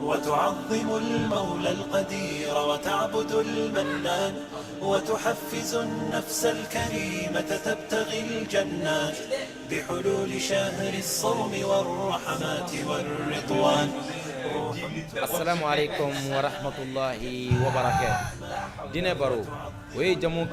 وتعظم المولى القدير وتعبد المنان وتحفز النفس الكريمة تبتغي الجنات بحلول شهر الصوم والرحمات والرضوان. السلام عليكم ورحمة الله وبركاته. دين برو وي جمون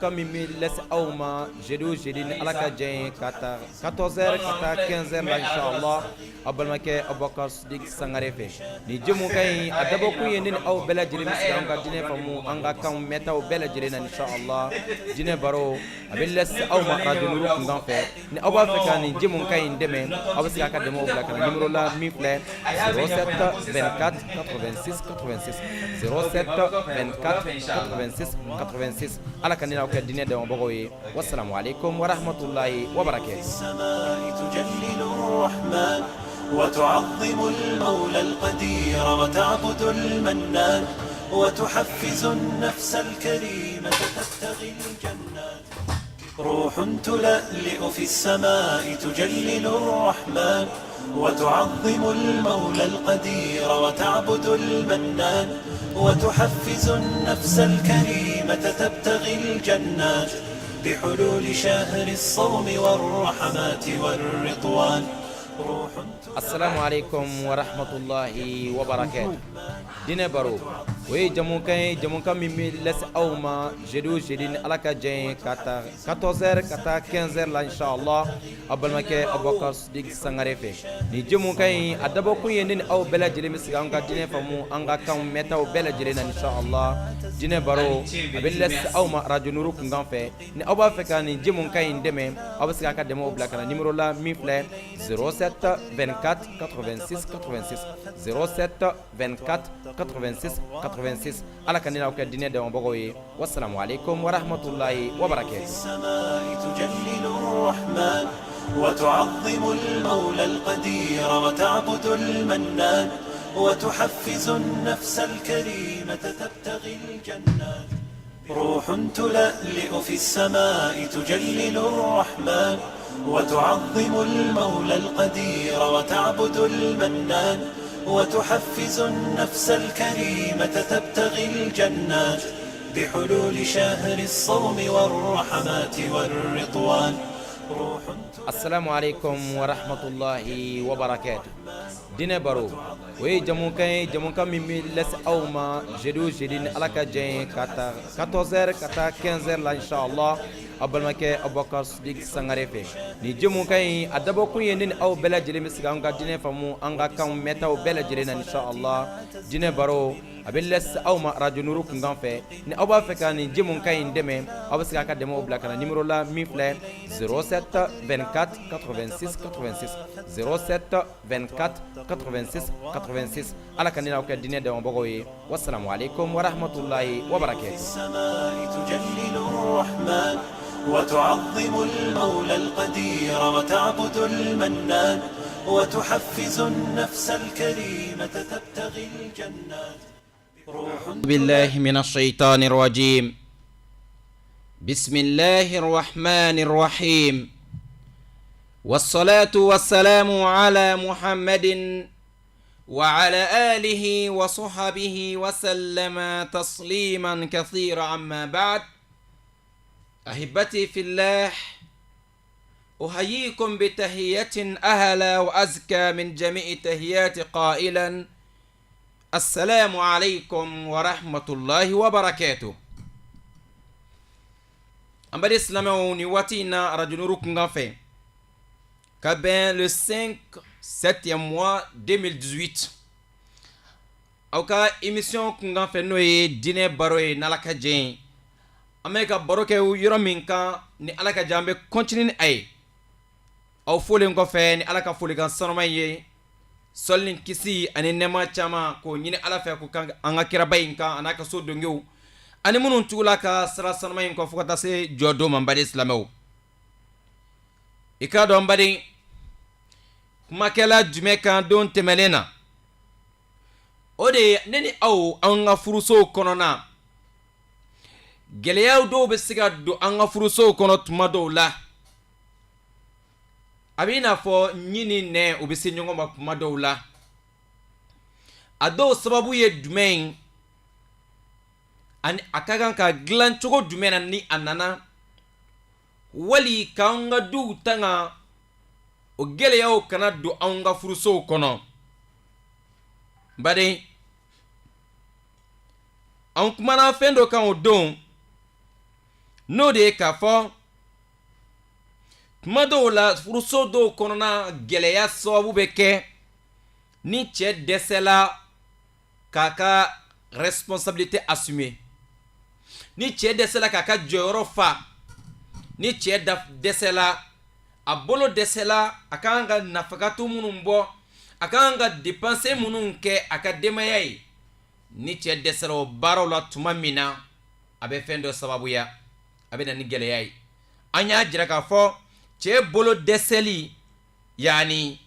كان ميمي لس أوما جدو جدين على كجين كاتا 14 كاتا 15 لا إن شاء الله قبل ما كي أبو بكر صديق سانغريفي ني جمون كان أدبو كوي ين أو بلا جري مسكان كدين فمو أنغا كان ميتا وبلا جرينا إن شاء الله. دين برو أبل لس أوما راديو نروح نغنفه ني أبو فكان جمون كان دمين أبو سكاكا دمو بلا كان نمرو لا ميفلا 07 24 86 86 07 24 86 86 على كنينا وكدينا دم بقوي. والسلام عليكم ورحمة الله وبركاته. السماء تجلل الرحمن وتعظم المولى القدير وتعبد المنان وتحفز النفس الكريمة تبتغي الجنات. روح تلألئ في السماء تجلل الرحمن وتعظم المولى القدير وتعبد المنان وتحفز النفس الكريمة تبتغي الجنات بحلول شهر الصوم والرحمات والرضوان. السلام عليكم ورحمة الله وبركاته. دين برو وي جمون كان ميمي لس أوما جدو جدين على كجين كاتا 14 كاتا 15 لا إن شاء الله قبل ما كي أبو بكر صديق سانغريفي ني جمون كان أدبو كوي ين أو بلا جري مسكان كدين فمو أنغا كان ميتا وبلا جرينا إن شاء الله. دين برو أبل لس أوما راديو نروح نغنفه ني أبو فكان ني جمون كان دمين أبو سكاكا دمو بلا كان نمرو لا ميفلا 07 24 86 86 07 24 86 86 على كنينا وكدينا دم بقوي. والسلام عليكم ورحمة الله وبركاته. السماء تجلل الرحمن وتعظم المولى القدير وتعبد المنان وتحفز النفس الكريمة تبتغي الجنات. روح تلألئ في السماء تجلل الرحمن وتعظم المولى القدير وتعبد المنان وتحفز النفس الكريمة تبتغي الجنات بحلول شهر الصوم والرحمات والرضوان. السلام عليكم ورحمة الله وبركاته. دين برو وي جمون كان ميمي لس أوما جدو جدين على كجين كاتا 14 كاتا 15 لا إن شاء الله قبل ما كي أبو بكر صديق سانغريفي ني جمون كان أدبو كوي ين أو بلا جري مسكان كدين فمو أنغا كان ميتا وبلا جرينا إن شاء الله. دين برو أبل لس أوما راديو نروح نغنفه ني أبو فكان ني جمون كان دمين أبو سكاكا دمو بلا كان نمرو لا ميفلا 07 24 86 86 07 24 86 86 على كنينا وكدينا دم بقوي. والسلام عليكم ورحمة الله وبركاته. السماء تجلل الرحمن وتعظم المولى القدير وتعبد المنان وتحفز النفس الكريمة تبتغي الجنات. بالله من الشيطان الرجيم. بسم الله الرحمن الرحيم. والصلاة والسلام على محمد وعلى آله وصحبه وسلم تسليما كثيرا. أما بعد، أحبتي في الله، أحييكم بتحية أهلا وأزكى من جميع تحيات قائلا السلام عليكم ورحمة الله وبركاته. Ambade Islamou ni watina radionourou Kunganfe. Kabin le 5 7e mois 2018. Auka émission Kunganfe noye dine baroye nalaka jen. Ameka baroke u yorominka ni alaka jambe continue ay. Au fole ngofe ni alaka fole kan sanomaye. Solin kisi ani nema chama ko nyine alafa ko kan anga kirabayinka anaka so dongeu. Ani munun tugula ka sara sanama yin ko fukata se jodo mambadi islamew ikado mbadi kuma kala jume kan don temelena ode neni aw anga furuso konona geleyaw do be siga do anga furuso kono tuma do la abina fo nyini ne obisi nyongo ma kuma do la a dɔw sababu ye jumɛn ani a ka kan ka dilan cogo jumɛn na ni a nana wali k'an ka duw tanga o gɛlɛyaw kana don an ka furusow kɔnɔ bari an kumana fɛn dɔ kan o don n'o de ye k'a fɔ tuma dɔw la furuso dɔw kɔnɔna gɛlɛya sababu bɛ kɛ ni cɛ dɛsɛla k'a ka responsabilité assumer ni cɛ dɛsɛla k'a ka jɔyɔrɔ fa ni cɛ dɛsɛla a bolo dɛsɛla a kan ka nafakatu minnu bɔ a kan ka dépenser minnu kɛ a ka denbaya ye ni cɛ dɛsɛla o baaraw la tuma min na a bɛ fɛn dɔ sababuya a bɛ na ni gɛlɛya ye an y'a jira k'a fɔ cɛ bolo dɛsɛli yani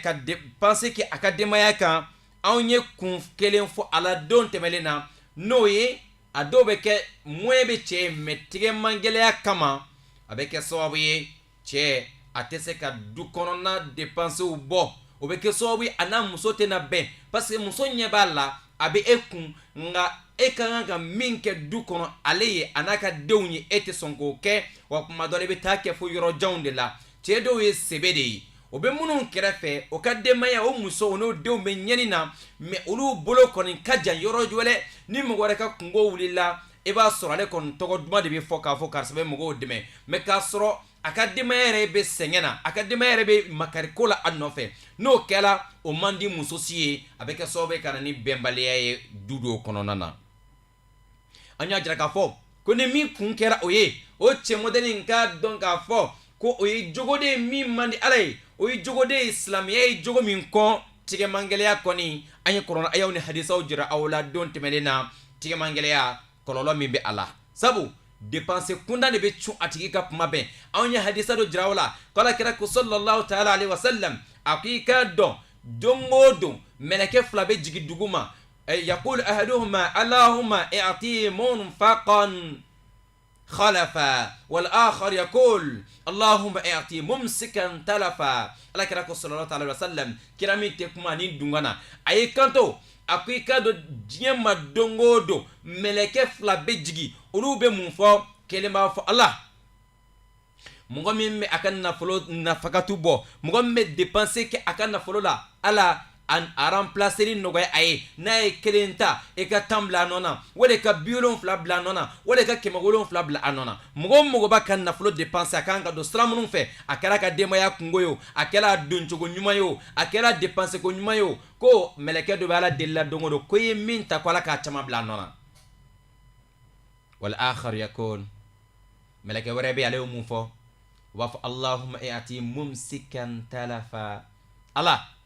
ka dépenser kɛ a ka denbaya kan anw ye kun kelen fɔ a la don tɛmɛlen na n'o ye a dɔw bɛ kɛ moyen bɛ cɛ ye mais tigɛmangɛlɛya kama a bɛ kɛ sababu ye cɛ a tɛ se ka du kɔnɔna dépensew bɔ o bɛ kɛ sababu ye a n'a muso tɛna bɛn parce que muso ɲɛ b'a la a bɛ e kun nka e ka kan ka min kɛ du kɔnɔ ale ye a n'a ka denw ye e tɛ sɔn k'o kɛ wa kuma dɔ la i bɛ taa kɛ fo yɔrɔjanw de la cɛ dɔw ye sɛbɛ de ye o bɛ minnu kɛrɛfɛ o ka denbaya o muso o n'o denw bɛ ɲɛni na mais olu bolo kɔni ka jan yɔrɔ jɔlɛ ni mɔgɔ wɛrɛ ka kungo wulila i b'a sɔrɔ ale kɔni tɔgɔ duman de bɛ fɔ k'a fɔ karisa bɛ mɔgɔw dɛmɛ mais k'a sɔrɔ a ka denbaya yɛrɛ bɛ sɛgɛn na a ka denbaya yɛrɛ bɛ makariko la a nɔfɛ n'o kɛra o man di muso si ye a bɛ kɛ sababu ye ka na ni bɛnbaliya ye du dɔw kɔnɔna na an y'a jira k'a fɔ ko ni min kun kɛra o ye o cɛ mɔdɛli in k'a dɔn k'a fɔ ko o ye jogoden min man di ala ye o ye jogoden ye silamɛya ye jogo min kɔn tigɛmangɛlɛya kɔni an ye kɔrɔna ayaw ni hadisaw jira aw la don tɛmɛnen na tigɛmangɛlɛya kɔlɔlɔ min bɛ a la sabu dépense kunda de bɛ cun a tigi ka kuma bɛn anw ye hadisa dɔ jira aw la k'ala kira ko sallallahu ta'ala alaihi wasallam a ko i k'a dɔn don o don mɛlɛkɛ fila bɛ jigin dugu ma yaqul ahaduhuma allahumma i'ti munfaqan خلفا والآخر يقول اللهم اعطي ممسكا تلفا ala kira ko sallallahu alaihi wasallam kira min te kuma ni dungana ayi kanto akui ka do diɲɛ ma dongo do meleke fila bɛ jigi olu bɛ mun fɔ kelen b'a fɔ Allah mɔgɔ min bɛ a ka nafolo nafakatu bɔ mɔgɔ min bɛ dépenser kɛ a ka nafolo la ala a remplacer nɔgɔya a ye n'a ye kelen ta e ka 10 bila a nɔ na wala ka 70 bila a nɔ na wala ka 170 bila a nɔ na mɔgɔ o mɔgɔ b'a ka nafolo dépenser a kan ka don sira minnu fɛ a kɛra ka denbaya kungo ye o a kɛra a doncogo ɲuman ye o a kɛra dépenser ko ɲuman ye o ko mɛlɛkɛ dɔ bɛ ala deli la don o don ko i ye min ta ko ala k'a caman bila a nɔ na wal akhar yakun mɛlɛkɛ wɛrɛ bɛ ale ye mun fɔ u b'a fɔ allahumma i'ti mumsikan talafa ala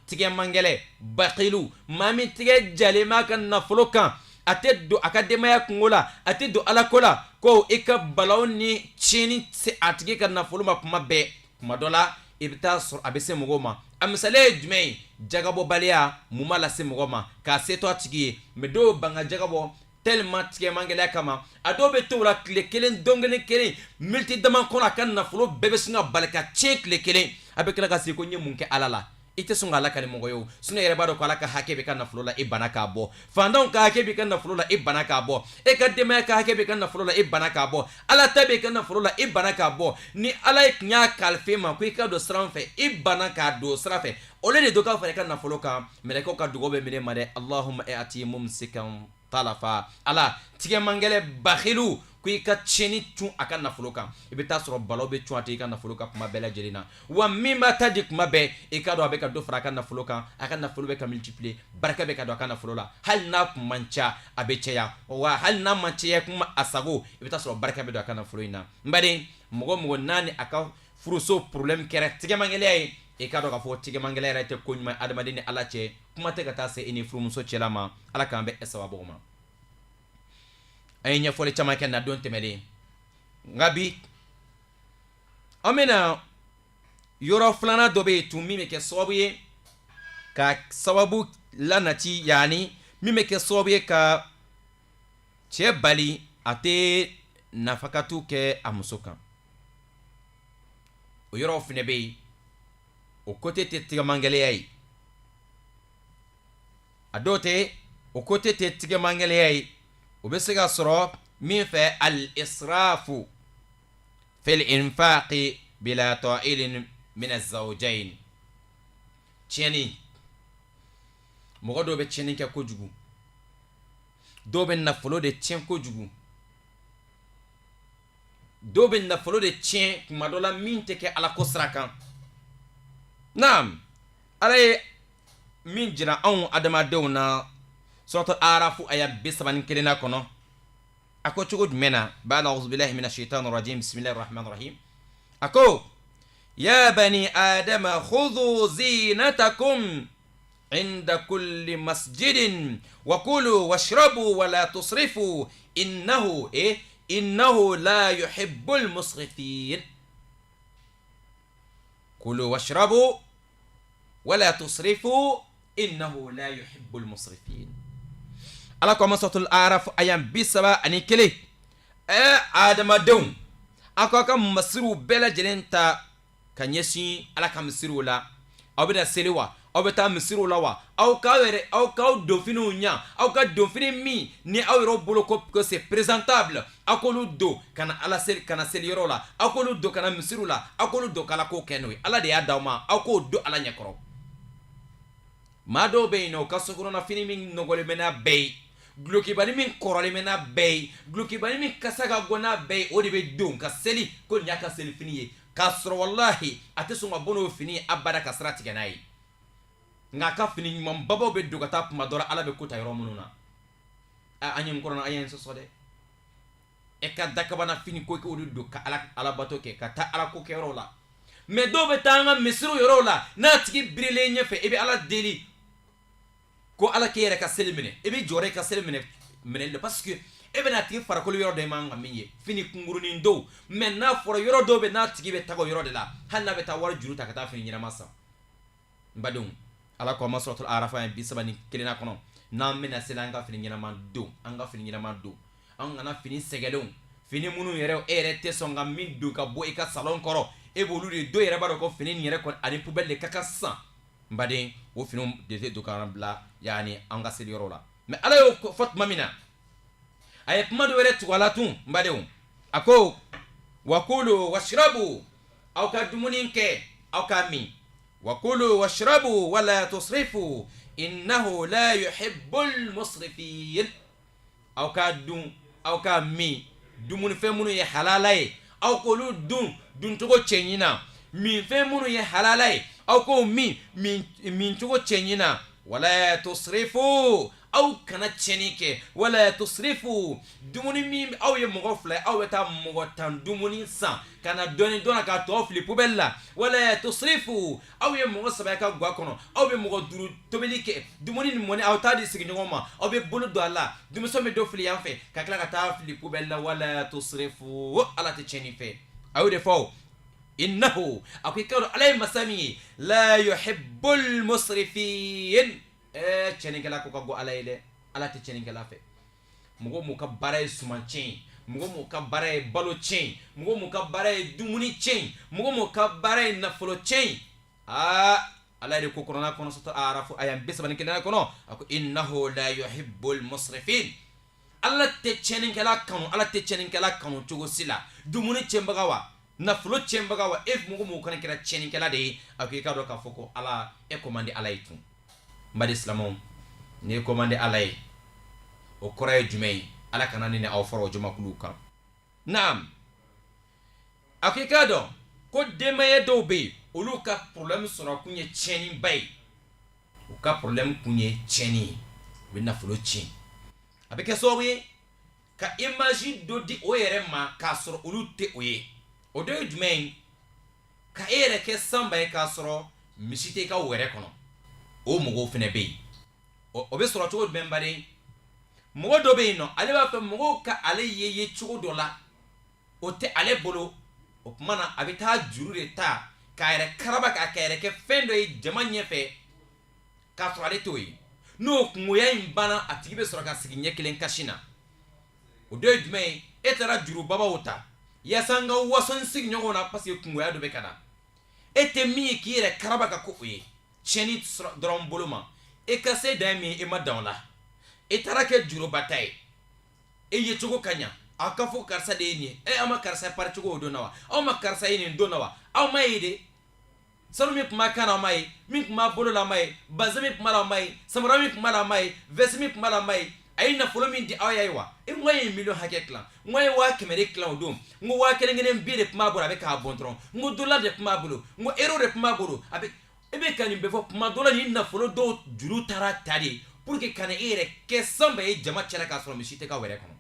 tigɛ mangɛlɛ baqilu maa min tigɛ jalema ka nafolo kan a tɛ don a ka denbaya kungo la a tɛ don ala ko la ko i ka balaw ni tiɲɛni se a tigi ka nafolo ma kuma bɛɛ kuma dɔ la i bɛ taa sɔrɔ a bɛ se mɔgɔw ma a misaliya ye jumɛn ye jagabɔbaliya mun b'a lase mɔgɔ ma k'a se to a tigi ye mais dɔw ban ka jagabɔ tellement tigɛ mangɛlɛya kama a dɔw bɛ to o la tile kelen don kelen miniti dama kɔnɔ a ka nafolo bɛɛ bɛ sin ka bali ka tiɲɛ tile kelen a bɛ tila ka se ko n ye mun kɛ ala la i tɛ sɔn ka ala ka ni mɔgɔ ye o sinon yɛrɛ b'a dɔn ko ala ka hakɛ bɛ ka nafolo la i bana k'a bɔ fantanw ka hakɛ bɛ ka nafolo la i bana k'a bɔ e ka denbaya ka hakɛ bɛ ka nafolo la i bana k'a bɔ ala ta bɛ ka nafolo la i bana k'a bɔ ni ala ye tun y'a kalifa ma ko i ka don sira fɛ i bana k'a don sira fɛ o de do k'a fara i ka nafolo kan mɛlɛkɛw ka dugawu bɛ minɛ ma dɛ allahumma i'ti mumsikan talafa ala tigɛ mangɛlɛ baxilu ko i ka tiɲɛni cun a ka nafolo kan i bɛ taa sɔrɔ balaw bɛ cun a tɛ i ka nafolo kan kuma bɛɛ lajɛlen na wa min b'a ta di kuma bɛɛ i ka dɔn a bɛ ka dɔ fara a ka nafolo kan a ka nafolo bɛ ka multiplier barika bɛ ka don a ka nafolo la hali n'a kun man ca a bɛ caya wa hali n'a man caya kuma a sago i bɛ taa sɔrɔ barika bɛ don a ka nafolo in na n baden mɔgɔ mɔgɔ n'a ni a ka furuso problème kɛra tigɛmangɛlɛya ye i ka dɔn k'a fɔ tigɛmangɛlɛya yɛrɛ tɛ ko ɲuman adamaden ni ala cɛ kuma tɛ ka taa se i ni furumuso cɛla ma ala k'an bɛ sababu ma an ye ɲɛfɔli caman kɛ na don tɛmɛlen nka bi an bɛna yɔrɔ filanan dɔ bɛ yen tun min bɛ kɛ sababu ye ka sababu lanati yaani min bɛ kɛ sababu ye ka cɛ bali a tɛ nafakatu kɛ a muso kan o yɔrɔw fana bɛ yen o côté tɛ tigɛmangɛlɛya ye a dote o côté te tige mangele yai o be se ka sɔrɔ min fɛ al israfu fil infaqi bila ta'ilin min az-zawjayn tiɲɛni mɔgɔ dɔw bɛ tiɲɛni kɛ kojugu dɔw bɛ nafolo de tiɲɛ kojugu dɔw bɛ nafolo de tiɲɛ kuma dɔ la min tɛ kɛ ala ko sira kan naam ala ye min jira anw adamadenw na suratu arafu aya 31 na kɔnɔ a ko cogo jumɛn na ba'da a'udhu billahi minash shaitani rajim bismillahir rahmanir rahim a ko ya bani adama khudhu zinatakum inda kulli masjidin wa kulu washrabu wa la tusrifu innahu la yuhibbul musrifin kulu washrabu wa la tusrifu innahu la yuhibbul musrifin ala ko masatul araf ayam bisaba ani kele adama don akaka masiru bela jelenta kanyesi ala ka masiru la obida selewa obeta masiru la wa aw ka dofinu nya aw ka dofini mi ni aw ro bolo ko c'est présentable akolu do kana ala sel kana selioro la akolu do kana masiru la akolu do kala ko kenoi ala de ya dawma akolu do ala nyakoro mado be no kasukuro na fini min nogole mena be gluki bani min korole mena be gluki bani min kasaga gona be odi be don ka seli ko nya ka seli fini kasro wallahi atesunga bono fini abada kasrati ganai nga ka fini mam babo be do kata madora ala be kota yoro mununa anyim korona ayen so sode e ka dakabana fini ko ko do ka ala bato ke kata ala ko ke yoro la me do be tanga misru yoro la na tigi brile nyefe e be ala deli ko ala ke yere ka selimine e be jore ka selimine menel parce que e be na tigi fara ko yoro de manga minye fini kunguruni ndo men na foro yoro do be na tigi be tago yoro de la hanna be ta war juru ta kata fini nyina masa mbadum ala ko masratul arafa bi sabani kelina kono na mena selanga fini nyina mando anga fini nyina mando anga na fini segelon fini munu yere ere te songa min du ka bo e ka salon koro e bolu de do yere baro ko fini yere ko ani poubelle de kaka san mbade wo finu de do kan bla yani anga sel yoro la mais ala yo fatma mina ay kuma do yere tuwala tun mbade o ako wakulu washrabu aw ka dumuninke aw ka mi wakulu washrabu wala tusrifu innahu la yuhibbul musrifin aw ka dun aw ka mi dumun fe munu ye halalay aw ko lu dun togo chenyina min fe munu ye halalay aw ko min togo chenyina wala tusrifu aw kana chenike wala tusrifu dumuni mi aw ye mogo fla aw ta mogo tan dumuni san kana doni dona ka to fli poubelle wala tusrifu aw ye mogo saba ka gwa kono aw be mogo duru tobelike dumuni ni moni aw ta di sigi ngoma aw be bulu do ala dumi so me do fli yanfe ka kala ka ta fli poubelle wala tusrifu ala te chenife aw de fo innahu akikado alay masami la yuhibbul musrifin chenikela ko go alayle ala te chenikela fe mugo mu ka bare suman chain mugo mu ka bare balo chain mugo mu ka bare dumuni chain mugo mu ka bare nafolo chain ala de ko korona kono soto arafu ayam besabani kelana kono ako innahu la yuhibbul musrifin ala te chenikela kanu chogo sila dumuni chembagawa nafolo chembagawa if mugo mu kana kira chenikela de akikado ka foko ala e commande ala itun mbadi islamom ni commande alay o koray jumay ala kana ni aw foro juma kuluka naam akikado ko demaye dobe oluka problem soro kunye cheni bay o ka problem kunye cheni we na folo chin abeke so we ka imagine do di o yere ma ka soro olute oye o do jumay ka ere ke samba ka soro misite ka were kono o mogo fene be o be soro to membare mogo do be no ale ba fe mogo ka ale ye chugo do la o te ale bolo o mana abita juru de ta ka ere karaba ka ere ke fendo e jamanye fe ka soro ale toyi no kungoya imbana atibe soro ka siginye kelen kashina o do edme etara juru baba uta ya sanga wason signyo na parce que kungoya do be kana ete mi ki ere karaba ka ko oye cheni dron boloma e ka se da min e ma dan la e taara kɛ jurubata ye e ye cogo ka ɲa aw ka fɔ karisa de ye nin ye e aw ma karisa pari cogo o don na wa aw ma karisa ye nin don na wa aw ma ye de sanu min tun b'a kan na aw ma ye min tun b'a bolo la aw ma ye bazin min tun b'a la aw ma ye samara min tun b'a la aw ma ye vɛsi min tun b'a la aw ma ye a ye nafolo min di aw ye wa e n ko ye miliyɔn hakɛ tilan n ko ye 100 de tilan o don n ko 1,1 bi de tun b'a bolo a bɛ k'a bɔn dɔrɔn n ko dollar de tun b'a bolo n ko euro de tun b'a bolo a bɛ e bɛ ka nin bɛɛ fɔ tuma dɔ la nin nafolo dɔw juru taara ta de pour que ka na e yɛrɛ kɛ sanba ye jama cɛla k'a sɔrɔ misi tɛ k'aw yɛrɛ kɔnɔ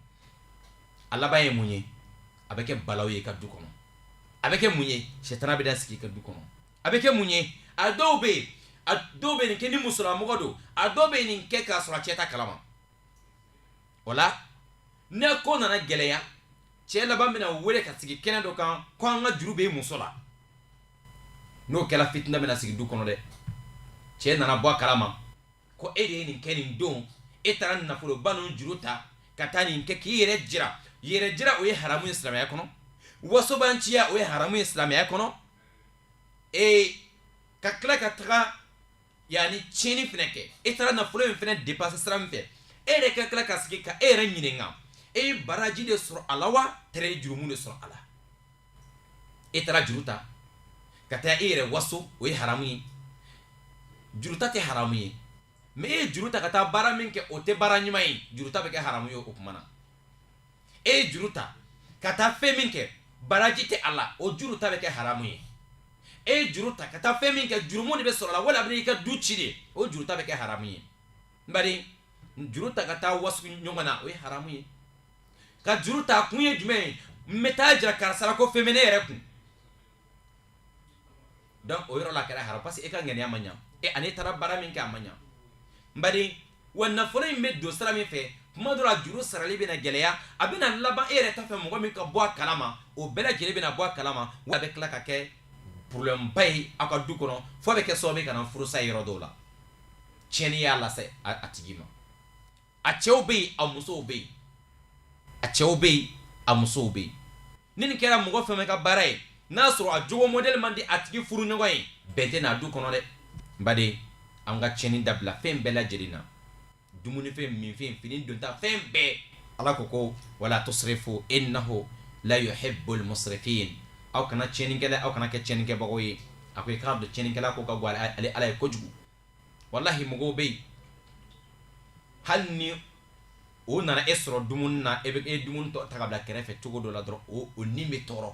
a laban ye mun ye a bɛ kɛ balaw ye i ka du kɔnɔ a bɛ kɛ mun ye sɛtana bɛ da sigi i ka du kɔnɔ a bɛ kɛ mun ye a dɔw bɛ yen nin kɛ ni musolamɔgɔ don a dɔw bɛ yen nin kɛ k'a sɔrɔ a cɛ ta kalama o la ne ko nana gɛlɛya cɛ laban bɛna wele ka sigi kɛnɛ dɔ kan ko an ka juru bɛ muso la n'o kɛla fitina bɛna sigi du kɔnɔ dɛ cɛ nana bɔ a kalama ko e de ye nin kɛ nin don e taara nafoloba ninnu juru ta ka taa nin kɛ k'i yɛrɛ jira o ye haramu ye silamɛya kɔnɔ wasobanciya o ye haramu ye silamɛya kɔnɔ ka tila ka taga yani tiɲɛni fɛnɛ kɛ e taara nafolo min fɛnɛ dépenser sira min fɛ e yɛrɛ ka tila ka sigi ka e yɛrɛ ɲininka e ye baraji de sɔrɔ a la wa tɛrɛ ye jurumu de sɔrɔ a la e taara juru ta ka taa e yɛrɛ waso o ye haramu ye juru ta tɛ haramu ye mais e ye juru ta ka taa baara min kɛ o tɛ baara ɲuman ye juru ta bɛ kɛ haramu ye o kuma na e ye juru ta ka taa fɛn min kɛ baraji tɛ a la o juru ta bɛ kɛ haramu ye e ye juru ta ka taa fɛn min kɛ jurumu de bɛ sɔrɔ a la wala a bɛ i ka du ci de o juru ta bɛ kɛ haramu ye bari juru ta ka taa waso ɲɔgɔn na o ye haramu ye ka juru ta kun ye jumɛn ye n bɛ taa jira karisa la ko fɛn bɛ ne yɛrɛ kun donc o yɔrɔ la kɛra haramu parce que e ka ŋaniya ma ɲa ani taara baara min kɛ a ma ɲa bari wa nafolo in bɛ don sira min fɛ tuma dɔ la juru sarali bɛna gɛlɛya a bɛna laban e yɛrɛ ta fɛ mɔgɔ min ka bɔ a kalama o bɛɛ lajɛlen bɛna bɔ a kalama wa a bɛ tila ka kɛ problème ba ye aw ka du kɔnɔ fo a bɛ kɛ sababu ye ka na furusa yɔrɔ dɔw la tiɲɛni y'a lase a tigi ma a cɛw bɛ yen a musow bɛ yen a cɛw bɛ yen a musow bɛ yen ni nin kɛra mɔgɔ fɛn fɛn ka baara ye n'a sɔrɔ a jogo modèle man di a tigi furu ɲɔgɔn ye bɛn tɛ n'a du kɔnɔ dɛ baden an ka tiɲɛni dabila fɛn bɛɛ lajɛlen na dumunifɛn minfɛn fini donta fɛn bɛɛ ala ko wala tusrifu innahu la yuhibbul musrifin aw kana tiɲɛnikɛla aw kana kɛ tiɲɛnikɛbagaw ye a ko i k'a dɔn tiɲɛnikɛla ko ka go ale ala ye kojugu wallahi mɔgɔw bɛ yen hali ni o nana e sɔrɔ dumuni na e bɛ dumuni ta ka bila kɛrɛfɛ cogo dɔ la dɔrɔn o nin bɛ tɔɔrɔ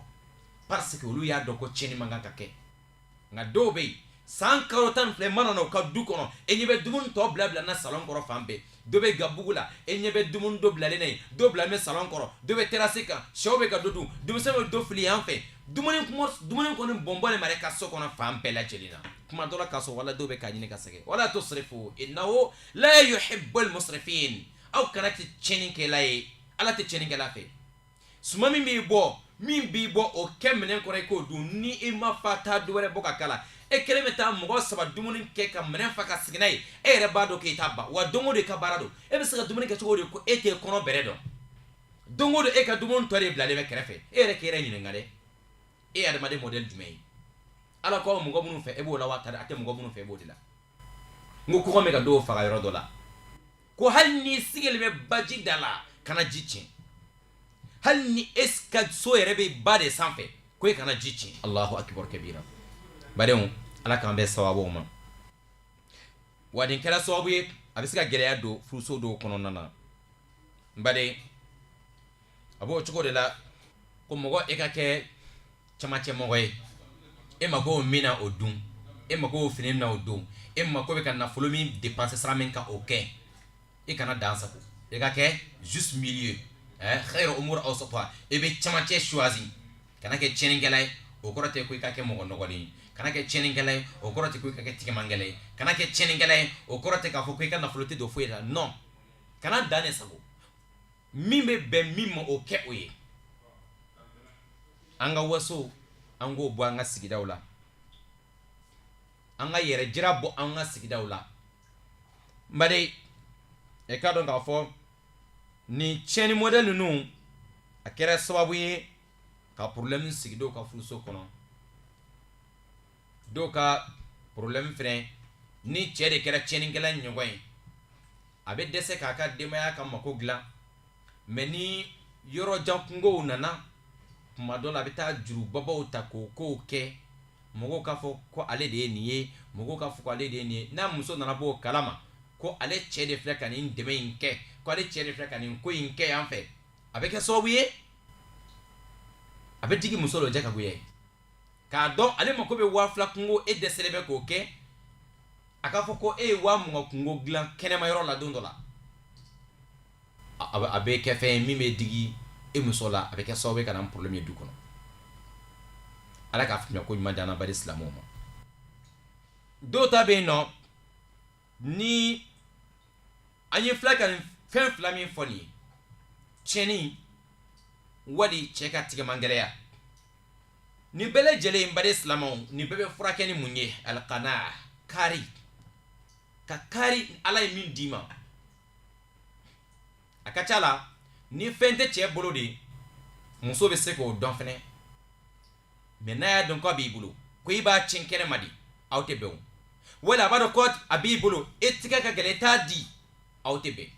parce que olu y'a dɔn ko tiɲɛni man kan ka kɛ nka dɔw bɛ yen san kalo 12 mana na u ka du kɔnɔ e ɲɛ bɛ dumuni tɔ bila na salon kɔrɔ fan bɛɛ dɔ bɛ gabugu la e ɲɛ bɛ dumuni dɔ bilalen na yen dɔ bilalen bɛ salon kɔrɔ dɔ bɛ terrasse kan sɛw bɛ ka dɔ dun denmisɛnw bɛ dɔ fili yan fɛ dumuni kɔni bɔnbɔn mara ka so kɔnɔ fan bɛɛ lajɛlen na kuma dɔ la k'a sɔrɔ wala dɔw bɛ k'a ɲini ka sɛgɛn wala tusrifu innahu la yuhibbul musrifin aw kana kɛ tiɲɛnikɛla ye ala tɛ tiɲɛnikɛla fɛ suma min b'i bɔ o kɛ minɛn kɔrɔ i k'o dun ni i ma fa taa dɔ wɛrɛ bɔ ka kala e kelen bɛ taa mɔgɔ 3 dumuni kɛ ka minɛn fa ka sigi n'a ye e yɛrɛ b'a dɔn k'e t'a ba wa don o don i ka baara don e bɛ se ka dumuni kɛ cogo di ko e tɛ kɔnɔ bɛrɛ dɔn don o don e ka dumuni tɔ de bilalen bɛ kɛrɛfɛ e yɛrɛ k'i yɛrɛ ɲininka dɛ e ye adamaden modèle jumɛn ye ala ko mɔgɔ minnu fɛ e b'o la wa a tɛ mɔgɔ minnu fɛ e b'o de la n ko kɔngɔ bɛ ka dɔw faga yɔrɔ dɔ la ko hali ni sigilen bɛ baji da la kana ji tiɲɛ hali ni e ka so yɛrɛ bɛ ba de sanfɛ ko e kana ji tiɲɛ Allahu akbar kabira badenw ala k'an bɛ sababu ma wa nin kɛra sababu ye a bɛ se ka gɛlɛya don furuso dɔw kɔnɔna na n baden a b'o cogo de la ko mɔgɔ e ka kɛ camancɛ mɔgɔ ye e mako min na o dun e mako fini na o don e mako bɛ ka nafolo min dépenser sira min ka o kɛ e kana dan sago e ka kɛ juste milieu khairu umur awsatha e bɛ camancɛ choisi kana kɛ tiɲɛnikɛla ye o kɔrɔ tɛ ko i ka kɛ mɔgɔ nɔgɔlen ye kana kɛ tiɲɛnikɛla ye o kɔrɔ tɛ ko i ka kɛ tigɛmankɛla ye kana kɛ tiɲɛnikɛla ye o kɔrɔ tɛ k'a fɔ ko i ka nafolo tɛ don foyi la non kana dan ne sago min bɛ bɛn min ma o kɛ o ye an ka waso an k'o bɔ an ka sigidaw la an ka yɛrɛ jira bɔ an ka sigidaw la n baden e k'a dɔn k'a fɔ nin tiɲɛni modèle ninnu a kɛra sababu ye ka problème sigi dɔw ka furuso kɔnɔ dɔw ka problème fɛnɛ ni cɛ de kɛra tiɲɛnikɛla ɲɔgɔn ye a bɛ dɛsɛ k'a ka denbaya ka mako dilan mais ni yɔrɔ jan kungow nana kuma dɔ la a bɛ taa jurubabaw ta k'o kow kɛ mɔgɔw k'a fɔ ko ale de ye nin ye mɔgɔw k'a fɔ ko ale de ye nin ye n'a muso nana bɔ o kalama ko ale cɛ de filɛ ka nin dɛmɛ in kɛ ko ale cɛ de filɛ ka nin ko in kɛ yan fɛ a bɛ kɛ sababu ye a bɛ digi muso dɔ jakagoya ye k'a dɔn ale mako bɛ 2000 kungo e dɛsɛlen bɛ k'o kɛ a k'a fɔ ko e ye 20,000 kungo dilan kɛnɛma yɔrɔ la don dɔ la a bɛ kɛ fɛn min bɛ digi e muso la a bɛ kɛ sababu ye ka na problème ye du kɔnɔ ala k'a faamuya ko ɲuman di an na bari silamɛw ma dɔw ta bɛ yen nɔ ni an ye fila ka fɛn fila min fɔ nin ye tiɲɛni wali cɛ ka tigɛmangɛlɛya ni bɛɛ lajɛlen bari silamɛw ni bɛɛ bɛ furakɛ ni mun ye alqanaa kari ka kari ala ye min d'i ma a ka ca la ni fɛn tɛ cɛ bolo de muso bɛ se k'o dɔn fɛnɛ mais n'a y'a dɔn ko a b'i bolo ko i b'a tiɲɛ kɛnɛma de aw tɛ bɛn o wala a b'a dɔn ko a b'i bolo e tigɛ ka gɛlɛn i t'a di aw tɛ bɛn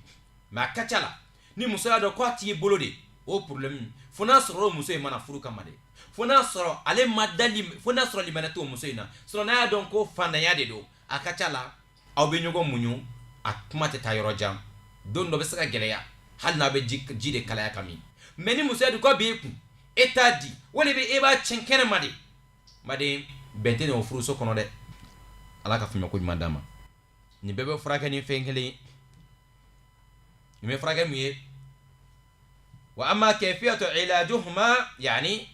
mais a ka ca la ni muso y'a dɔn ko a t'i bolo de o problème fo n'a sɔrɔ o muso in mana furu kama de fo n'a sɔrɔ ale ma dali fo n'a sɔrɔ limaniya t'o muso in na sinon n'a y'a dɔn ko fantanya de don a ka ca la aw bɛ ɲɔgɔn muɲu a kuma tɛ taa yɔrɔ jan don dɔ bɛ se ka gɛlɛya hali n'a bɛ ji de kalaya ka min mais ni muso y'a dɔn ko a b'e kun e t'a di wali e b'a tiɲɛ kɛnɛma de maden bɛn tɛ nin o furuso kɔnɔ dɛ ala ka faamuya ko ɲuman d'an ma nin bɛɛ bɛ furakɛ ni fɛn kelen ye nin bɛ furakɛ mun ye wa amma kayfiyatu ilajuhuma yani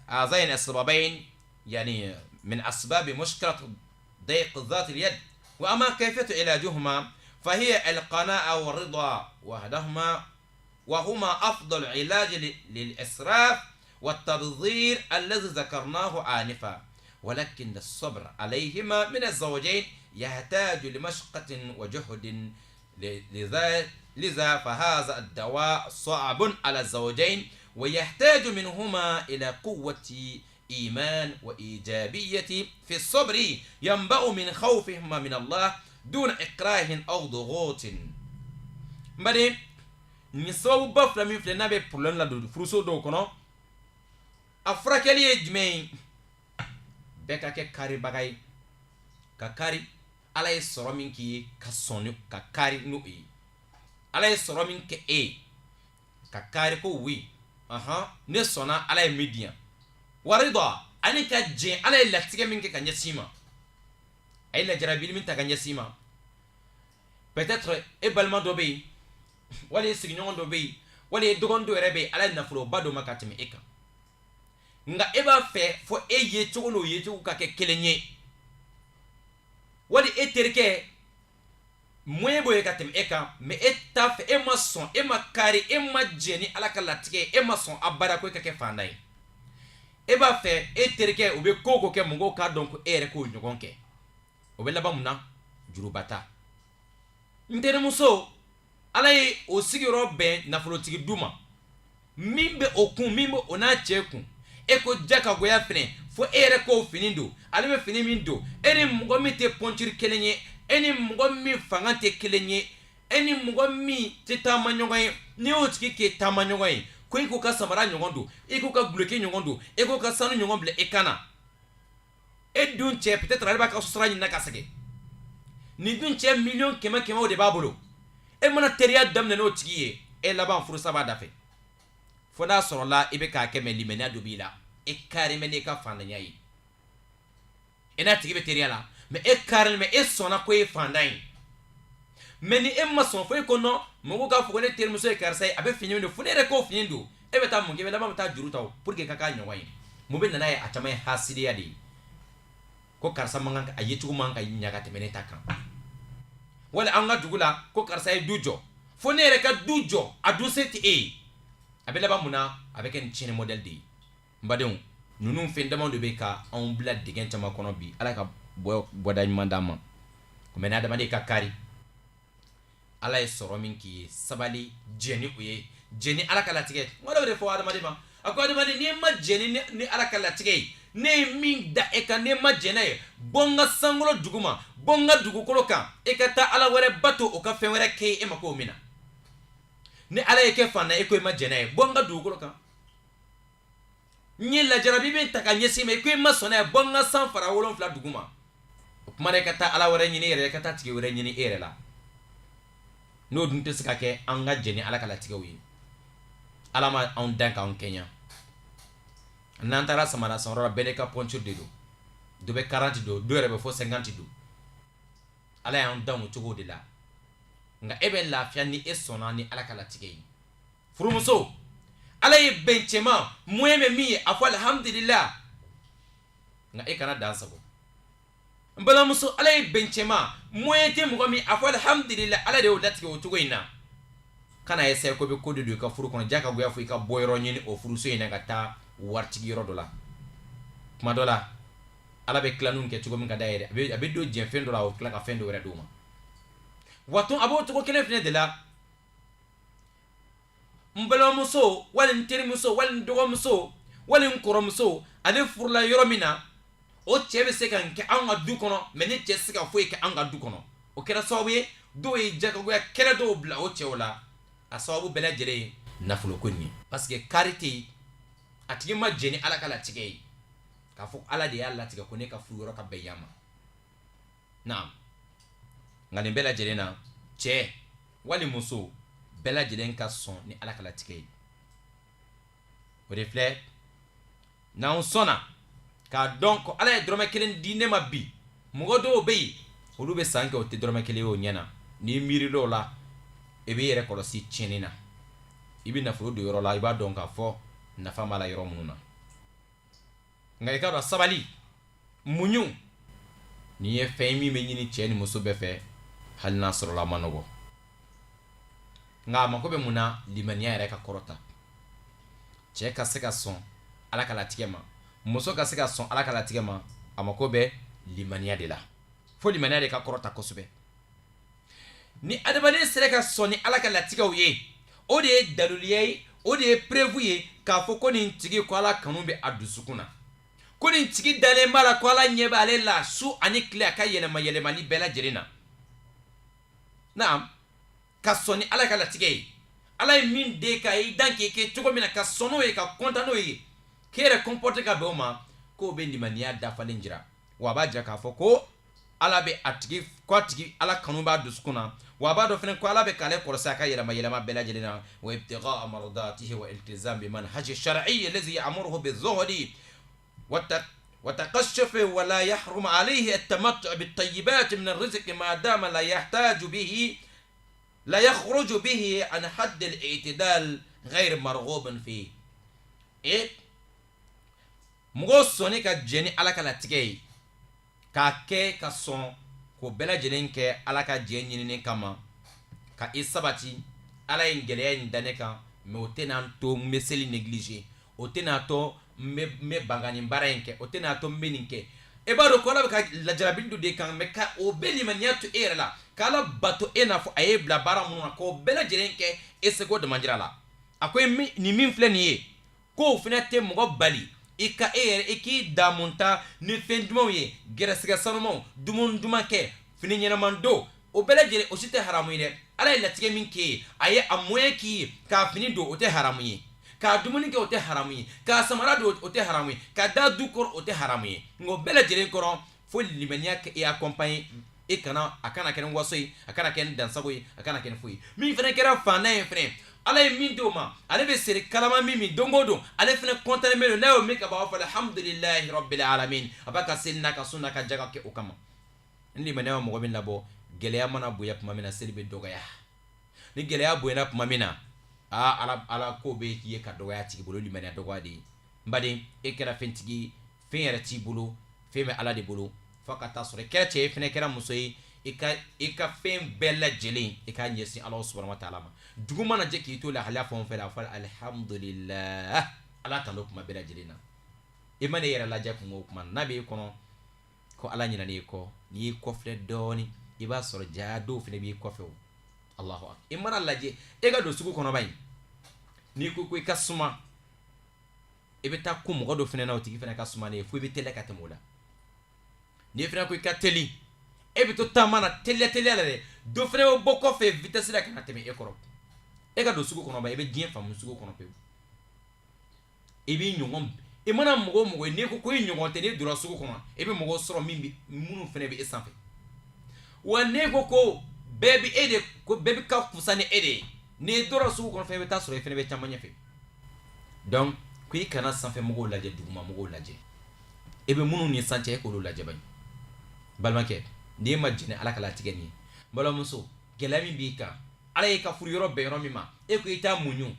هذين السببين يعني من أسباب مشكلة ضيق ذات اليد وأما كيفية علاجهما فهي القناعة والرضا وهما أفضل علاج للإسراف والتبذير الذي ذكرناه آنفا ولكن الصبر عليهما من الزوجين يحتاج لمشقة وجهد لذا فهذا الدواء صعب على الزوجين ويحتاج منهما إلى قوة إيمان وإيجابية في الصبر ينبع من خوفهما من الله دون إكراه أو ضغوط mbade ni sababu ba fila min filɛ n'a bɛ problème la don furuso dɔw kɔnɔ a furakɛli ye jumɛn ye bɛɛ ka kɛ karibaga ye ka kari ala ye sɔrɔ min k'i ye ka sɔn ka kari n'o ye ala ye sɔrɔ min kɛ e ye ka kari ko oui ne sɔnna ala ye min di yan wari dɔ ani ka jɛn ala ye latigɛ min kɛ ka ɲɛsin ma a ye lajarabili min ta ka ɲɛsin ma peut-être e balima dɔ bɛ yen wali e sigiɲɔgɔn dɔ bɛ yen wali e dɔgɔnin dɔ yɛrɛ bɛ yen ala ye nafoloba dɔ ma ka tɛmɛ e kan nka e b'a fɛ fo e ye cogo n'o ye cogo ka kɛ kelen ye wali e terikɛ moyen b'o ye ka tɛmɛ e kan mais e t'a fɛ e ma sɔn e ma kari e ma jɛn ni ala ka latigɛ e ma sɔn abada ko e ka kɛ fantan ye e b'a fɛ e terikɛ o bɛ ko o ko kɛ mɔgɔw k'a dɔn ko e yɛrɛ k'o ɲɔgɔn kɛ o bɛ laban mun na juruba ta n terimuso ala ye o sigiyɔrɔ bɛn nafolotigi du ma min bɛ o kun min bɛ o n'a cɛ kun e ko jakagoya fɛnɛ fo e yɛrɛ k'o fini don ale bɛ fini min don e ni mɔgɔ min tɛ pɔntiri kelen ye e ni mɔgɔ min fanga tɛ kelen ye e ni mɔgɔ min tɛ taama ɲɔgɔn ye n'i y'o tigi k'e taama ɲɔgɔn ye ko i k'o ka samara ɲɔgɔn don i k'o ka guloki ɲɔgɔn don i k'o ka sanu ɲɔgɔn bila i kan na e dun cɛ peut-être ale b'a ka sara ɲini ka sɛgɛn nin dun cɛ miliyɔn kɛmɛ kɛmɛw de b'a bolo e mana teriya daminɛ n'o tigi ye e laban furusa b'a da fɛ fo n'a sɔrɔla i bɛ k'a kɛ mɛ limaniya dɔ b'i la e karimɛ n'i ka fantanya ye e n'a tigi bɛ teriya la mais e karimɛ mɛ e sɔnna ko e ye fantan ye mais ni e ma sɔn fo e ko non mɔgɔw k'a fɔ ko ne terimuso ye karisa ye a bɛ fini min don fo ne yɛrɛ k'o fini don e bɛ taa mun kɛ e bɛ laban bɛ taa juru ta o pour que ka k'a ɲɔgɔn ye mun bɛ nana ye a caman ye hasidiya de ye ko karisa man kan a ye cogo man kan ka ɲa ka tɛmɛ ne ta kan wala an ka dugu la ko karisa ye du jɔ fo ne yɛrɛ ka du jɔ a dun se tɛ e ye a bɛ laban mun na a bɛ kɛ nin tiɲɛni modèle de ye n badenw ninnu fɛn damaw de bɛ ka anw bila dingɛ caman kɔnɔ bi ala ka bɔda ɲuman d'an ma mais n'adamaden ka kari ala ye sɔrɔ min k'i ye sabali jɛni o ye jɛni ala ka latigɛ n b'o de fɔ adamaden ma a ko adamaden n'i ma jɛni ni ala ka latigɛ ye ne min da e kan ne ma jɛnɛ ye bonga sangolo duguma bonga dugukolo kan e ka taa ala wɛrɛ bato o ka fɛn wɛrɛ kɛ e ma ko mina ni ala ye kɛ fanna e ko e ma jɛnɛ ye bonga dugukolo kan nye lajarabi bɛ ta ka ɲɛsin ma e ko e ma sɔnna ye bonga san fara 7 duguma o kuma e ka taa ala wɛrɛ ɲini e yɛrɛ ka taa tigi wɛrɛ ɲini e yɛrɛ la n'o dun tɛ se ka kɛ an ka jɛni ala ka latigɛw ye ala ma anw dan k'anw kɛɲa n'an taara samara sanyɔrɔ la bɛɛ n'i ka pɔnture de don dɔ bɛ 40 don dɔ yɛrɛ bɛ fɔ 50 don ala y'an dan o cogo de la nka e bɛ lafiya ni e sɔnna ni ala ka latigɛ ye furumuso ala ye bɛn cɛman moyen bɛ min ye a fɔ alhamdulillah nka e kana dan sago n balimamuso ala ye bɛn cɛman moyen tɛ mɔgɔ min a fɔ alhamdulillah ala de y'o latigɛ o cogo in na kana essayer ko bɛ ko de don i ka furu kɔnɔ ja ka goya fɔ i ka bɔ yɔrɔ ɲini o furuso in na ka taa waritigi yɔrɔ dɔ la kuma dɔ la ala bɛ tilaninw kɛ cogo min ka da yɛrɛ a bɛ don diɲɛ fɛn dɔ la o tila ka fɛn dɔ wɛrɛ d'o ma wato a b'o cogo kelen fɛnɛ de la n balimamuso wali n terimuso wali n dɔgɔmuso wali n kɔrɔmuso ale furula yɔrɔ min na o cɛ bɛ se ka n kɛ anw ka du kɔnɔ mɛ ni cɛ se ka foyi kɛ anw ka du kɔnɔ o kɛra sababu ye dɔw ye jagagoya kɛlɛ dɔw bila o cɛw la a sababu bɛɛ lajɛlen ye nafolo ko nin ye parce que kari tɛ yen a tigi ma jɛni ala ka latigɛ ye k'a fɔ ala de y'a latigɛ ko ne ka furu yɔrɔ ka bɛn yan ma naam nka nin bɛɛ lajɛlen na cɛ wali muso bɛɛ lajɛlen ka sɔn ni ala ka latigɛ ye o de filɛ n'anw sɔnna k'a dɔn ko ala ye dɔrɔmɛ 1 di ne ma bi mɔgɔ dɔw bɛ yen olu bɛ san kɛ o tɛ dɔrɔmɛ 1 ye o ɲɛna n'i miirila o la i b'i yɛrɛ kɔlɔsi tiɲɛni na i bɛ nafolo don yɔrɔ la i b'a dɔn k'a fɔ nafa b'a la yɔrɔ minnu na nka i ka dɔn sabali muɲu nin ye fɛn min bɛ ɲini cɛ ni muso bɛɛ fɛ hali n'a sɔrɔla a ma nɔgɔ nka a mako bɛ mun na limaniya yɛrɛ ka kɔrɔta cɛ ka se ka sɔn ala ka latigɛ ma muso ka se ka sɔn ala ka latigɛ ma a mako bɛ limaniya de la fo limaniya de ka kɔrɔta kosɛbɛ ni adamaden sera ka sɔn ni ala ka latigɛw ye o de ye daluliya ye o de ye preuve ye k'a fɔ ko nin tigi ko ala kanu bɛ a dusukun na ko nin tigi dalen b'a la ko ala ɲɛ bɛ ale la su ani tile a ka yɛlɛma yɛlɛmali bɛɛ lajɛlen na naam ka sɔn ni ala ka latigɛ ye ala ye min den k'a ye i dan k'i kɛ cogo min na ka sɔn n'o ye ka kontan n'o ye k'e yɛrɛ comporter ka bɛn o ma k'o bɛ limaniya dafalen jira wa a b'a jira k'a fɔ ko ala bɛ a tigi ko a tigi ala kanu b'a dusukun na wa a b'a dɔn fɛnɛ ko ala bɛ k'ale kɔlɔsi a ka yɛlɛma yɛlɛma bɛɛ lajɛlen na wa ibtigha'a mardatihi wa iltizam bi manhaji shar'i alladhi ya'muruhu bizuhdi وتقشف ولا يحرم عليه التمتع بالطيبات من الرزق ما دام لا يخرج به عن حد الاعتدال غير مرغوب فيه mɔgɔ sɔnni ka jɛni ala ka latigɛ ye k'a kɛ ka sɔn ko bɛɛ lajɛlen kɛ ala ka jɛ ɲinini kama ka i sabati ala ye gɛlɛya in da ne kan mɛ o tɛna n to n bɛ seli négliger o tɛna to n bɛ banga nin baara in kɛ o tɛna to n bɛ nin kɛ e b'a dɔn ko ala bɛ ka lajarabi dɔ de kan mɛ ka o bɛ limaniya to e yɛrɛ la k'ala bato e n'a fɔ a ye bila baara minnu na k'o bɛɛ lajɛlen kɛ e seko damanjira la a ko nin min filɛ nin ye k'o fana tɛ mɔgɔ bali i ka e yɛrɛ i k'i damunta ni fɛn dumanw ye gɛrɛsɛgɛ sanumanw dumuni duman kɛ fini ɲɛnaman don o bɛɛ lajɛlen o si tɛ haramu ye dɛ ala ye latigɛ min k'e ye a ye a moyen k'i ye k'a fini don o tɛ haramu ye k'a dumuni kɛ o tɛ haramu ye k'a samara don o tɛ haramu ye k'a da du kɔrɔ o tɛ haramu ye nka o bɛɛ lajɛlen kɔrɔ fo limaniya kɛ e accompagne e kana a kana kɛ ni waso ye a kana kɛ ni dansago ye a kana kɛ ni foyi min fana kɛra fantan ye fana ala ye min d'o ma ale bɛ seri kalama min don o don ale fana kɔntannen bɛ don n'a y'o min ka ban a b'a fɔ alhamdulilahi rabbil alamin a b'a ka seli n'a ka sun n'a ka jaga kɛ o kama ni limaniya ma mɔgɔ min labɔ gɛlɛya mana bonya tuma min na seli bɛ dɔgɔya ni gɛlɛya bonyana tuma min na ala ko bɛ k'i ye ka dɔgɔya tigi bolo limaniya dɔgɔya de ye n baden e kɛra fɛntigi fɛn yɛrɛ t'i bolo fɛn bɛ ala de bolo fo ka taa sɔrɔ i kɛra cɛ ye fɛnɛ kɛra muso ye i ka fɛn bɛɛ lajɛlen i k'a ɲɛsin ala subhanahu wa ta'ala ma dugu mana jɛ k'i to lahalaya fɛn o fɛn la a fɔ alhamdulillah ala tano kuma bɛɛ lajɛlen na i ma n'i yɛrɛ lajɛ kuma o kuma n'a b'i kɔnɔ ko ala ɲinɛ n'i kɔ n'i y'i kɔfilɛ dɔɔni i b'a sɔrɔ jaa dɔw fɛnɛ b'i kɔfɛ o Allahu akbar i mana lajɛ e ka don sugu kɔnɔ ba in n'i ko i ka suma e bɛ taa ko mɔgɔ dɔ fana na o tigi fana ka suma ne ye fo i bɛ teliya ka tɛmɛ o la n'i fana ko i ka teli e bɛ to taama na teliya la dɛ dɔ fana bɛ bɔ kɔfɛ vitesse la ka na tɛmɛ e kɔrɔ e ka don sugu kɔnɔ ba i bɛ diɲɛ faamu sugu kɔnɔ pewu i b'i ɲɔgɔn i mana mɔgɔ o mɔgɔ ye n'i ko i ɲɔgɔn tɛ n'i donna sugu kɔnɔ i bɛ mɔgɔw sɔrɔ minnu fana bɛ e sanfɛ wa n'i ko bɛɛ bɛ e de ko bɛɛ bɛ ka fusa ni e de ye n'i donna sugu kɔnɔ fana i bɛ taa sɔrɔ i fana bɛ caman ɲɛfɛ donc ko i kana sanfɛ mɔgɔw lajɛ duguma mɔgɔw lajɛ e bɛ minnu ni san cɛ e k'olu lajɛ bani balimakɛ n'i ma jɛnɛ ala ka latigɛ nin ye balimamuso gɛlɛya min b'i kan ala y'i ka furu yɔrɔ bɛn yɔrɔ min ma e ko i t'a muɲu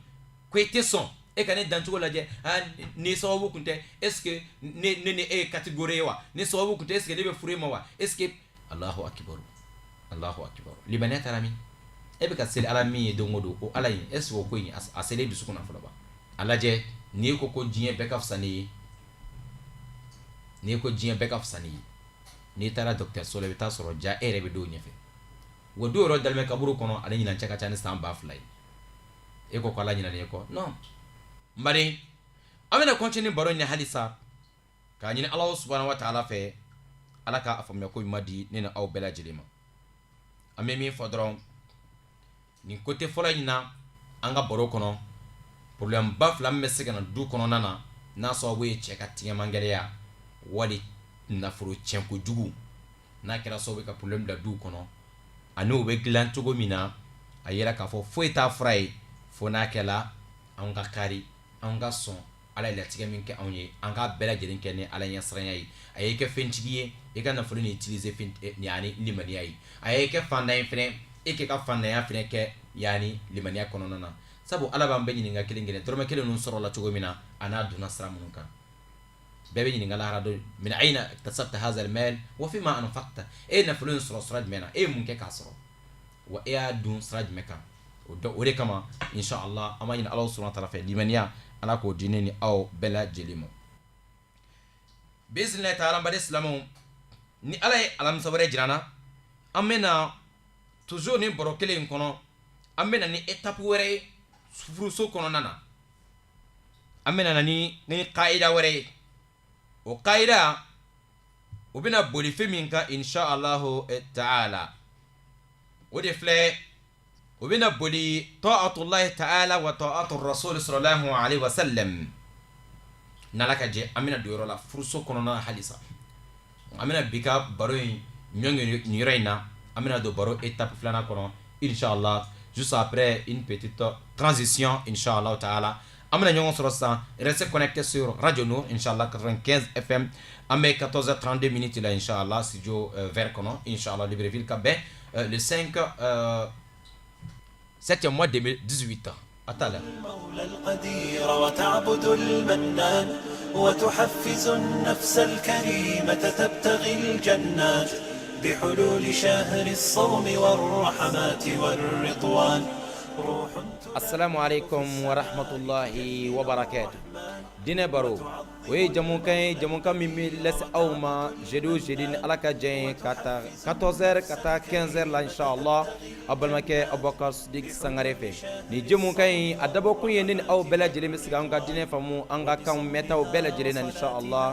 ko i tɛ sɔn e ka ne dancogo lajɛ ni sababu kun tɛ est ce que ne ni e ye catégorie ye wa ni sababu kun tɛ est ce que ne bɛ furu e ma wa est ce que Allahu akbar limaniya taara min e bɛ ka seli ala min ye don o don o ala in est ce que o ko in a selen dusukun na fɔlɔ ba a lajɛ n'i ko diɲɛ bɛɛ ka fisa n'i ye n'i ko diɲɛ bɛɛ ka fisa n'i ye n'i taara dɔgɔtɔrɔso la i bɛ taa sɔrɔ ja e yɛrɛ bɛ don ɲɛfɛ wa don yɔrɔ dalimɛ kaburu kɔnɔ ale ɲinan cɛ ka ca ni san 2000 ye e ko ala ɲinalen e kɔ non mari an bɛna continuer baro in halisa k'a ɲini ala subhanahu wa ta'ala fɛ ala ka faamuya ko ɲuman di ne ni aw bɛɛ lajɛlen ma an bɛ min fɔ dɔrɔn nin côté fɔlɔ in na an ka baro kɔnɔ problème ba fila min bɛ se ka na du kɔnɔna na n'a sababu ye cɛ ka tigɛmangɛlɛya wali nafolo tiɲɛkojugu n'a kɛra sababu ye ka problème bila du kɔnɔ ani o bɛ dilan cogo min na a yɛrɛ k'a fɔ foyi t'a fura ye fo n'a kɛla an ka kari an ka sɔn ala ye latigɛ min kɛ anw ye an k'a bɛɛ lajɛlen kɛ ni ala ɲɛsiranya ye a ye kɛ fɛntigi ye i ka nafolo ni utiliser yani limaniya ye a ye kɛ fandan ye fɛnɛ e kɛ ka fandanya fɛnɛ kɛ yani limaniya kɔnɔna na sabu ala b'an bɛɛ ɲininka kelen kelen dɔrɔmɛ kelen ninnu sɔrɔla cogo min na a n'a donna sira minnu kan bɛɛ bɛ ɲininka lahara don min ayina iktasabta hadha al-mal wa fima anfaqta e nafolo in sɔrɔ sira jumɛn na e ye mun kɛ k'a sɔrɔ wa e y'a dun sira jumɛn kan o de kama inshallah an b'a ɲini ala subhanahu wa ta'ala fɛ limaniya ala k'o di ne ni aw bɛɛ lajɛlen ma bisimilahi ta'ala bade silamɛw ni ala ye alamisa wɛrɛ jira na an bɛna toujours ni baro kelen in kɔnɔ an bɛna ni étape wɛrɛ ye furuso kɔnɔna na an bɛna ni qaida wɛrɛ ye o qaida o bɛna boli fɛn min kan inshallah ta'ala o de filɛ o bɛna boli ta'atullahi ta'ala wa ta'atur rasul sallallahu alaihi wasallam n'ala ka jɛ an bɛna don yɔrɔ la furuso kɔnɔna halisa an bɛna bi ka baro in ɲɔngiri nin yɔrɔ in na an bɛna don baro étape filanan kɔnɔ inshallah juste après une petite transition inshallah ta'ala an bɛna ɲɔgɔn sɔrɔ sisan restez connectés sur Radio Nour inshallah 95 FM an bɛ 14h32 minutes la inshallah studio vert kɔnɔ inshallah Libreville ka bɛn le 5 7e mois 2018 أتلا المولى القدير وتعبد المنان وتحفز النفس الكريمة تبتغي الجنات بحلول شهر الصوم والرحمات والرضوان روح السلام عليكم ورحمة الله وبركاته دين برو وي جمون كان ميمي لس أوما جدي على كجين كاتا 14h كاتا 15h لا إن شاء الله أبل مكة أبو بكر صديق سانغريفي ني جمون كان أدبو كوين أو بلا جلي مسكا أنغا دين فمو أنغا كان ميتا وبلا جلينا إن شاء الله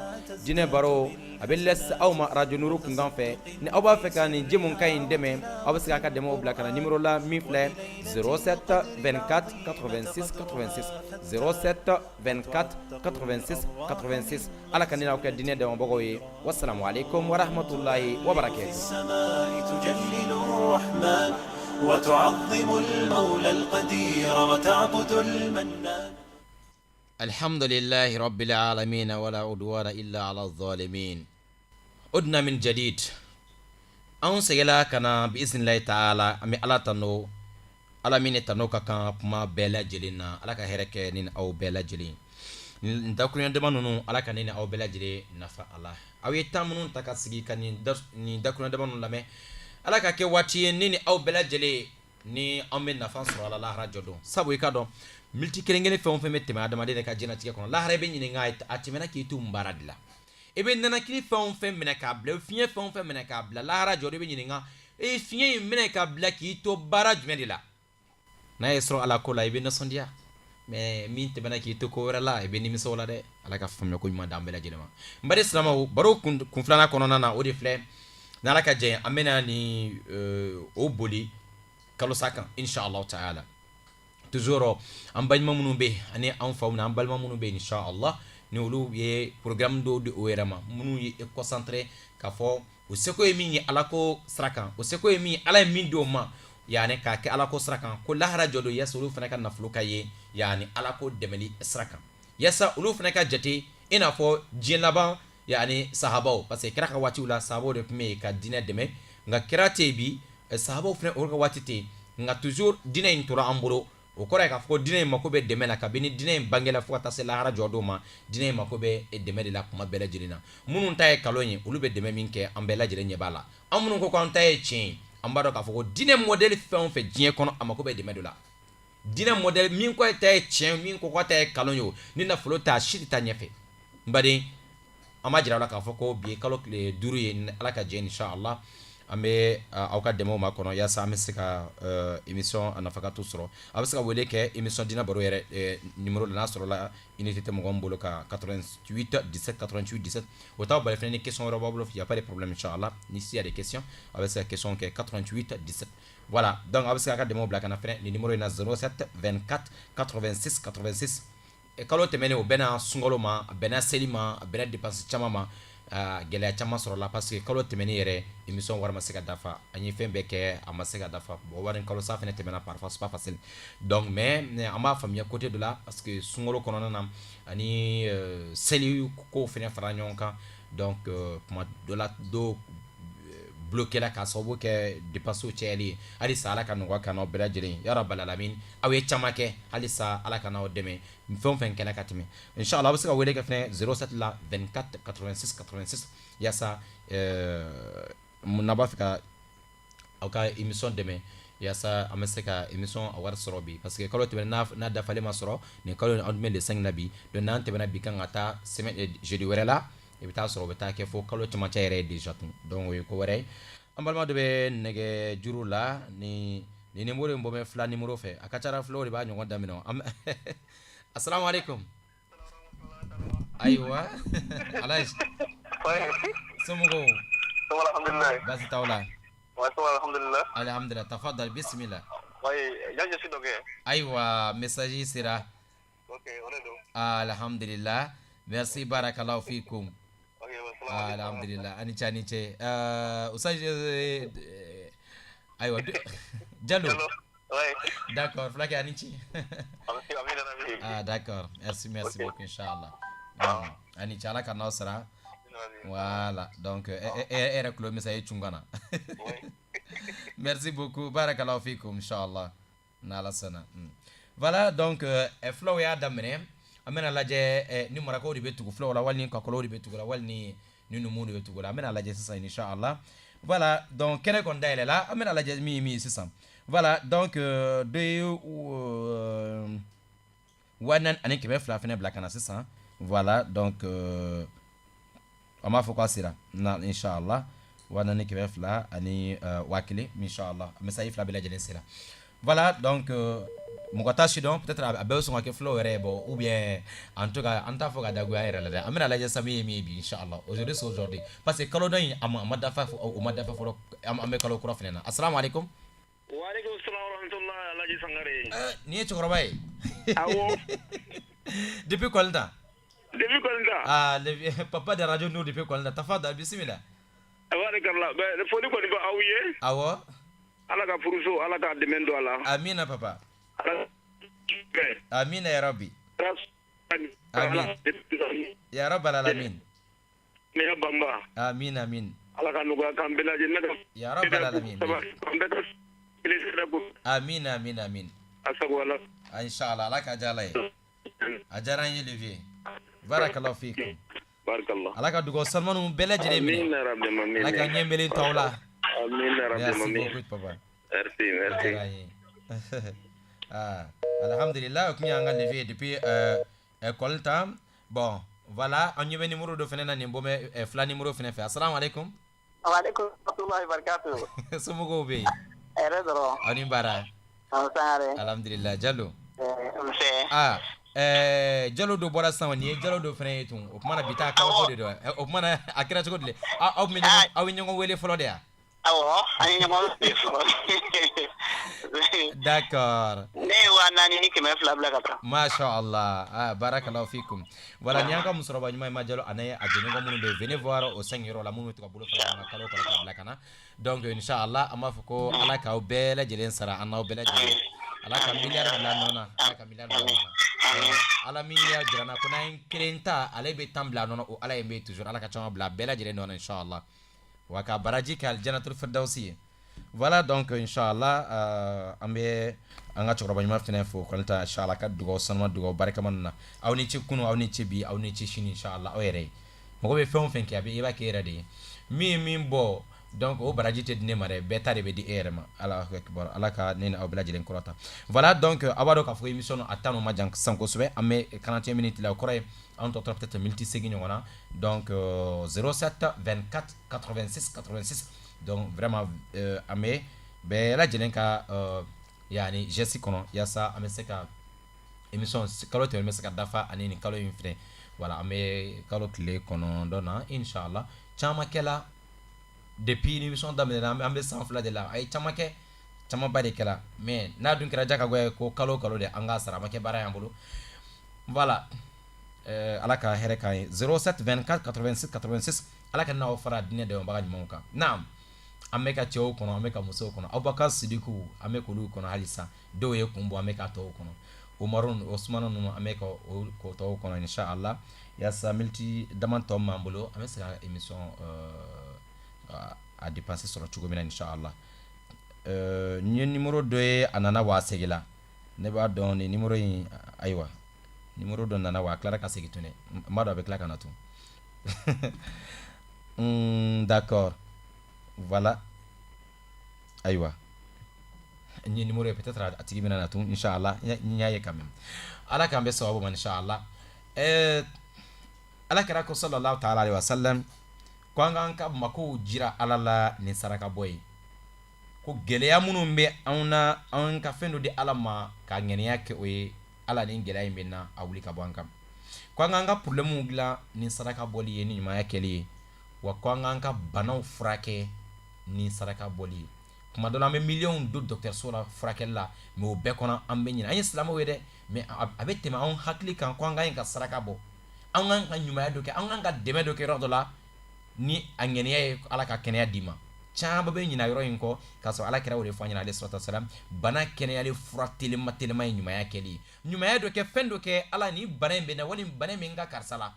دين برو أبل لس أوما راديو نورو كنغان في ني أبا فكا ني جمون كان دمي أبو سكا كدمو بلا كان نيميرو لا ميفلا 07 24 86 86 07 24 86 86 على كنينا وكدينه دم بغوي والسلام عليكم ورحمة الله وبركاته السماء تجلل الرحمن وتعظم المولى القدير وتعبد المنان الحمد لله رب العالمين ولا عدوان إلا على الظالمين عدنا من جديد أن سيلا كنا بإذن الله تعالى أمي الله تنو ala mine tano ka kan kuma bɛɛ lajɛlen na ala ka hɛrɛ kɛ ni aw bɛɛ lajɛlen dakurunya dama ninnu ala ka ni aw bɛɛ lajɛlen nafa ala aw ye temps minnu ta ka sigi ka ni dakurunya dama ninnu lamɛn ala ka kɛ waati ye ni aw bɛɛ lajɛlen ni an bɛ nafa sɔrɔ ala lahara jɔ don sabu i ka dɔn militi kelen-kelen fɛn o fɛn bɛ tɛmɛ adamaden de ka diɲɛnatigɛ kɔnɔ lahara bɛ ɲininka a tɛmɛna k'i to mun baara de la i bɛ nanakili fɛn o fɛn minɛ k'a bila fiɲɛ fɛn o fɛn minɛ k'a bila lahara jɔ de bɛ ɲininka fiɲɛ in minɛ k'a bila k'i to baara jumɛn de la n'a ye sɔrɔ ala ko la i bɛ nisɔndiya mais min tɛmɛna k'i to ko wɛrɛ la i bɛ nimisa o la dɛ ala ka faamuya ko ɲuman d'an bɛɛ lajɛlen ma n bari silamaw baro kun filanan kɔnɔna na o de filɛ ni ala ka jɛ an bɛna ni o boli kalo sa kan inshallah ta'ala toujours an balima minnu bɛ ani an faw na an balima minnu bɛ inshallah ni olu ye programme dɔw di o yɛrɛ ma minnu ye concentré k'a fɔ o seko ye min ye ala ko sira kan o seko ye min ala ye min di o ma yani k'a kɛ ala ko sira kan ko lahara jɔ don yasa olu fana ka nafolo ka ye yani ala ko dɛmɛli sira kan yasa olu fana ka jate i n'a fɔ diɲɛ laban yani sahabaw parce que kira ka waatiw la sahabaw de tun bɛ ka diinɛ dɛmɛ nka kira tɛ yen bi sahabaw fana olu ka waati tɛ nka toujours diinɛ in tora an bolo o kɔrɔ ye k'a fɔ ko diinɛ in mako bɛ dɛmɛ la kabini diinɛ in bangela fo ka taa se lahara jɔ don ma diinɛ in mako bɛ dɛmɛ de la kuma bɛɛ lajɛlen na minnu ta ye kalon ye olu bɛ dɛmɛ min kɛ an bɛɛ lajɛlen ɲɛ b'a la an minnu ko k'an ta ye tiɲɛ ye an b'a dɔn k'a fɔ ko diinɛ modèle fɛn o fɛn diɲɛ kɔnɔ a mako bɛ dɛmɛ de la diinɛ modèle min ko ta ye tiɲɛ min ko ta ye kalon ye ni nafolo t'a si tɛ taa ɲɛfɛ n baden an b'a jira la k'a fɔ ko bi ye kalo tile 5 ye ni ala ka jɛ inshallah an bɛ aw ka dɛmɛw ma kɔnɔ yasa an bɛ se ka émission a nafa ka to sɔrɔ a bɛ se ka wele kɛ émission Diinɛ Baro yɛrɛ numéro la n'a sɔrɔ la unité tɛ mɔgɔ min bolo ka 88 17 88 17 o t'aw bali fɛnɛ ni question wɛrɛ b'aw bolo y a pas de problème inchallah ni s'il y a des questions a bɛ se ka question kɛ 88 17 voilà donc a bɛ se k'a ka dɛmɛw bila ka na fɛnɛ ni numéro in na 07 24 86 86 kalo tɛmɛnen o bɛnna sunkalo ma a bɛnna seli ma a bɛnna dépense caman ma gɛlɛya caman sɔrɔ la parce que kalo tɛmɛnen yɛrɛ émission wari ma se ka dafa an ye fɛn bɛɛ kɛ a ma se ka dafa bon wari kalo sa fɛnɛ tɛmɛna parfois c'est pas facile donc mais an b'a faamuya côté de la parce que sunkalo kɔnɔna na ani seli ko fɛnɛ fara ɲɔgɔn kan donc kuma dɔ la dɔw bloqué la k'a sababu kɛ dépenses cayali ye halisa ala ka nɔgɔya kan n'aw bɛɛ lajɛlen ya rabbal alamin aw ye caman kɛ halisa ala ka n'aw dɛmɛ fɛn o fɛn kɛnɛ ka tɛmɛ inshallah a bɛ se ka wele kɛ fɛnɛ 07 la 24 86 86 yasa n'a b'a fɛ ka aw ka émission dɛmɛ yasa an bɛ se ka émission a wari sɔrɔ bi parce que kalo tɛmɛnen n'a dafalen ma sɔrɔ nin kalo an tun bɛ le 5 na bi donc n'an tɛmɛna bi kan ka taa semaine jeudi wɛrɛ la i bɛ taa sɔrɔ o bɛ taa kɛ fo kalo camancɛ yɛrɛ ye déjà tun donc o ye ko wɛrɛ ye an balima dɔ bɛ nɛgɛ juru la ni numéro in bɔmɛ fila numéro fɛ a ka ca fulaw de b'a ɲɔgɔn daminɛ assalamu alaikum ayiwa alaji somɔgɔw alhamdulillah baasi t'aw la alhamdulillah alhamdulillah tafadal bismillah je suis donc ayiwa message sera OK on est donc alhamdulillah merci barakallahu fikum alhamdulillah ani ce usaj ayiwa Diallo d'accord fulake ani ci d'accord merci beaucoup inchallah ani ci ala ka n'aw sara voilà donc era kulo misa ye cungana merci beaucoup barakallahu fikum inchallah n'ala sɔnna voilà donc fulaw y'a daminɛ an bɛna lajɛ ni marakaw de bɛ tugu fulaw la wali ni kakɔlɔw de bɛ tugu la wali ni numuw de bɛ tugu la an bɛna lajɛ sisan inshallah voilà donc kɛnɛ kɔni dayɛlɛ la an bɛna lajɛ min ye sisan voilà donc dɔ ye 4,200 fɛnɛ bila ka na sisan voilà donc an b'a fɔ k'a sera na inshallah 4,200 ani 1,000 inshallah an bɛ sayi fila bɛɛ lajɛlen sera voilà donc mɔgɔ t'a si dɔn peut-être a bɛɛ bɛ sɔn ka kɛ fulaw yɛrɛ ye bon ou bien en tout cas an t'a fɔ ka dagoya yɛrɛ la dɛ an bɛna lajɛ sa min ye min ye bi inshallah aujourd'hui c'est aujourd'hui parce que kalo dɔ in a ma dafa fɔlɔ an bɛ kalo kura fɛnɛ na assalamu alaikum wa alaikum salam wa rahmatullah alaji sangare nin ye cɛkɔrɔba ye awɔ depuis Kolinta papa de radio nous depuis Kolinta tafadal bismillah barakallah foli kɔni bɛ aw ye awɔ ala ka furuso ala ka dɛmɛ don a la amina papa amina ya rabbi amin ya rabbal alamin ne ya bamba amin amin ala ka nɔgɔya kan bɛɛ lajɛlen ya rabbal alamin amin amin amin asago ala inshallah ala ka jala ye a diyara n ye levier barakallahu fikum barakallah ala ka dugawu salimanu bɛɛ lajɛlen minɛ ala ka ɲɛmelen t'aw la merci beaucoup papa merci alhamdulillah o kun y'an ka levier depuis école temps bon voilà an ɲɛ bɛ numéro dɔ fɛnɛ na nin bɔmɛ fila numéro fɛnɛ fɛ assalamu alaikum wa alaikum warahmatullahi wabarakatuh somɔgɔw bɛ yen hɛrɛ dɔrɔn aw ni baara sangare alhamdulillah Diallo Jalo do bɔra sisan ni ye jalo do fana ye tun o kuma na bi taa kabako de don o kuma na a kɛra cogo di aw bɛ ɲɔgɔn wele fɔlɔ de yan an ye ɲɔgɔn wele fɔlɔ d'accord ne ye 4,000 ni 200 bila ka taa masha Allah barakallahu fikum voilà ni an ka musokɔrɔba ɲuman ye ma jalo ani a jɛɲɔgɔn minnu bɛ venez voir au 5 yɔrɔ la minnu bɛ to ka bolo fara ɲɔgɔn kan kalo kalo ka bila ka na donc inchallah an b'a fɔ ko ala k'aw bɛɛ lajɛlen sara an n'aw bɛɛ lajɛlen ala ka miliyari bila nɔ na ala ka miliyari bila nɔ na ala min y'a jira n na ko n'an ye kelen ta ale bɛ 10 bila nɔ na o ala ye bɛ toujours ala ka caman bila bɛɛ lajɛlen nɔ na inchallah wa ka baraji kɛ aljanatul firdausi ye voilà donc inchallah an bɛ an ka cɛkɔrɔba ɲuman fɛnɛ fo kɔnta inchallah ka dugawu sanuma dugawu barikama na aw ni ce kunu aw ni ce bi aw ni ce sini inchallah aw yɛrɛ mɔgɔ bɛ fɛn o fɛn kɛ a bɛ i b'a kɛ yɛrɛ de ye min ye min bɔ donc o baraji tɛ di ne ma dɛ bɛɛ ta de bɛ di e yɛrɛ ma ala ka ne ni aw bɛɛ lajɛlen kɔrɔta voilà donc a b'a dɔn k'a fɔ émission a temps ma jan sisan kosɛbɛ an bɛ 41 minutes la o kɔrɔ ye an tɔ tora peut-être minutes 8 ɲɔgɔn na donc 07 24 86 86 donc vraiment an bɛ bɛɛ lajɛlen ka yani geste kɔnɔ yaasa an bɛ se ka émission kalo tɛmɛn bɛ se ka dafa ani nin kalo in filɛ voilà an bɛ kalo tile kɔnɔntɔn na inchallah caman kɛla depuis émission daminɛna an bɛ san 2 de la a ye caman kɛ camanba de kɛla mais n'a dun kɛra jakagoya ye ko kalo kalo de an ka sara a ma kɛ baara y'an bolo voilà ala ka hɛrɛ k'an ye 07 24 86 86 ala ka n'aw fara diinɛ dɛmɛbaga ɲumanw kan naam an bɛ ka cɛw kɔnɔ an bɛ ka musow kɔnɔ Abubakar Sidiku an bɛ k'olu kɔnɔ halisa dɔw ye kun bɔ an bɛ ka tɔw kɔnɔ Umaru Osmanu ninnu an bɛ ka o tɔw kɔnɔ inchallah yaasa miniti dama tɔ min b'an bolo an bɛ se ka émission a dépenser sɔrɔ cogo min na inchallah n ye numéro dɔ ye a nana wa a segin ne b'a dɔn ni numéro in ayiwa numéro dɔ nana wa a tilara ka segin tun dɛ n b'a dɔn a bɛ tila ka na tun d'accord voilà ayiwa n ye numéro ye peut-être a tigi bɛna na tun inchallah n y'a ye quand même ala k'an bɛ sababu ma inchallah ala kɛra ko sallallahu ta'ala alaihi wasallam ko an k'an ka makow jira ala la ni saraka bɔ ye ko gɛlɛya minnu bɛ an ka fɛn dɔ di ala ma ka ŋɛniya kɛ o ye ala ni gɛlɛya in bɛ na a wuli ka bɔ an kan ko an k'an ka problèmew dilan ni saraka bɔli ye ni ɲumanya kɛli ye wa ko an k'an ka banaw furakɛ ni saraka bɔli ye kuma dɔ la an bɛ miliyɔnw don dɔgɔtɔrɔso la furakɛli la mais o bɛɛ kɔnɔ an bɛ ɲinɛ an ye silamɛw ye dɛ mais a bɛ tɛmɛ anw hakili kan ko an ka ɲi ka saraka bɔ an k'an ka ɲumanya dɔ kɛ an k'an ka dɛmɛ dɔ kɛ yɔrɔ dɔ la ni a ŋɛniya ye ala ka kɛnɛya d'i ma caman bɛ ɲinɛ yɔrɔ in kɔ k'a sɔrɔ ala kɛra o de fɔ an ɲɛna alayhi salatu wasalam bana kɛnɛyali fura telima telima ye ɲumanya kɛli ye ɲumanya dɔ kɛ fɛn dɔ kɛ ala ni bana in bɛ na wali bana in bɛ n ka karisa la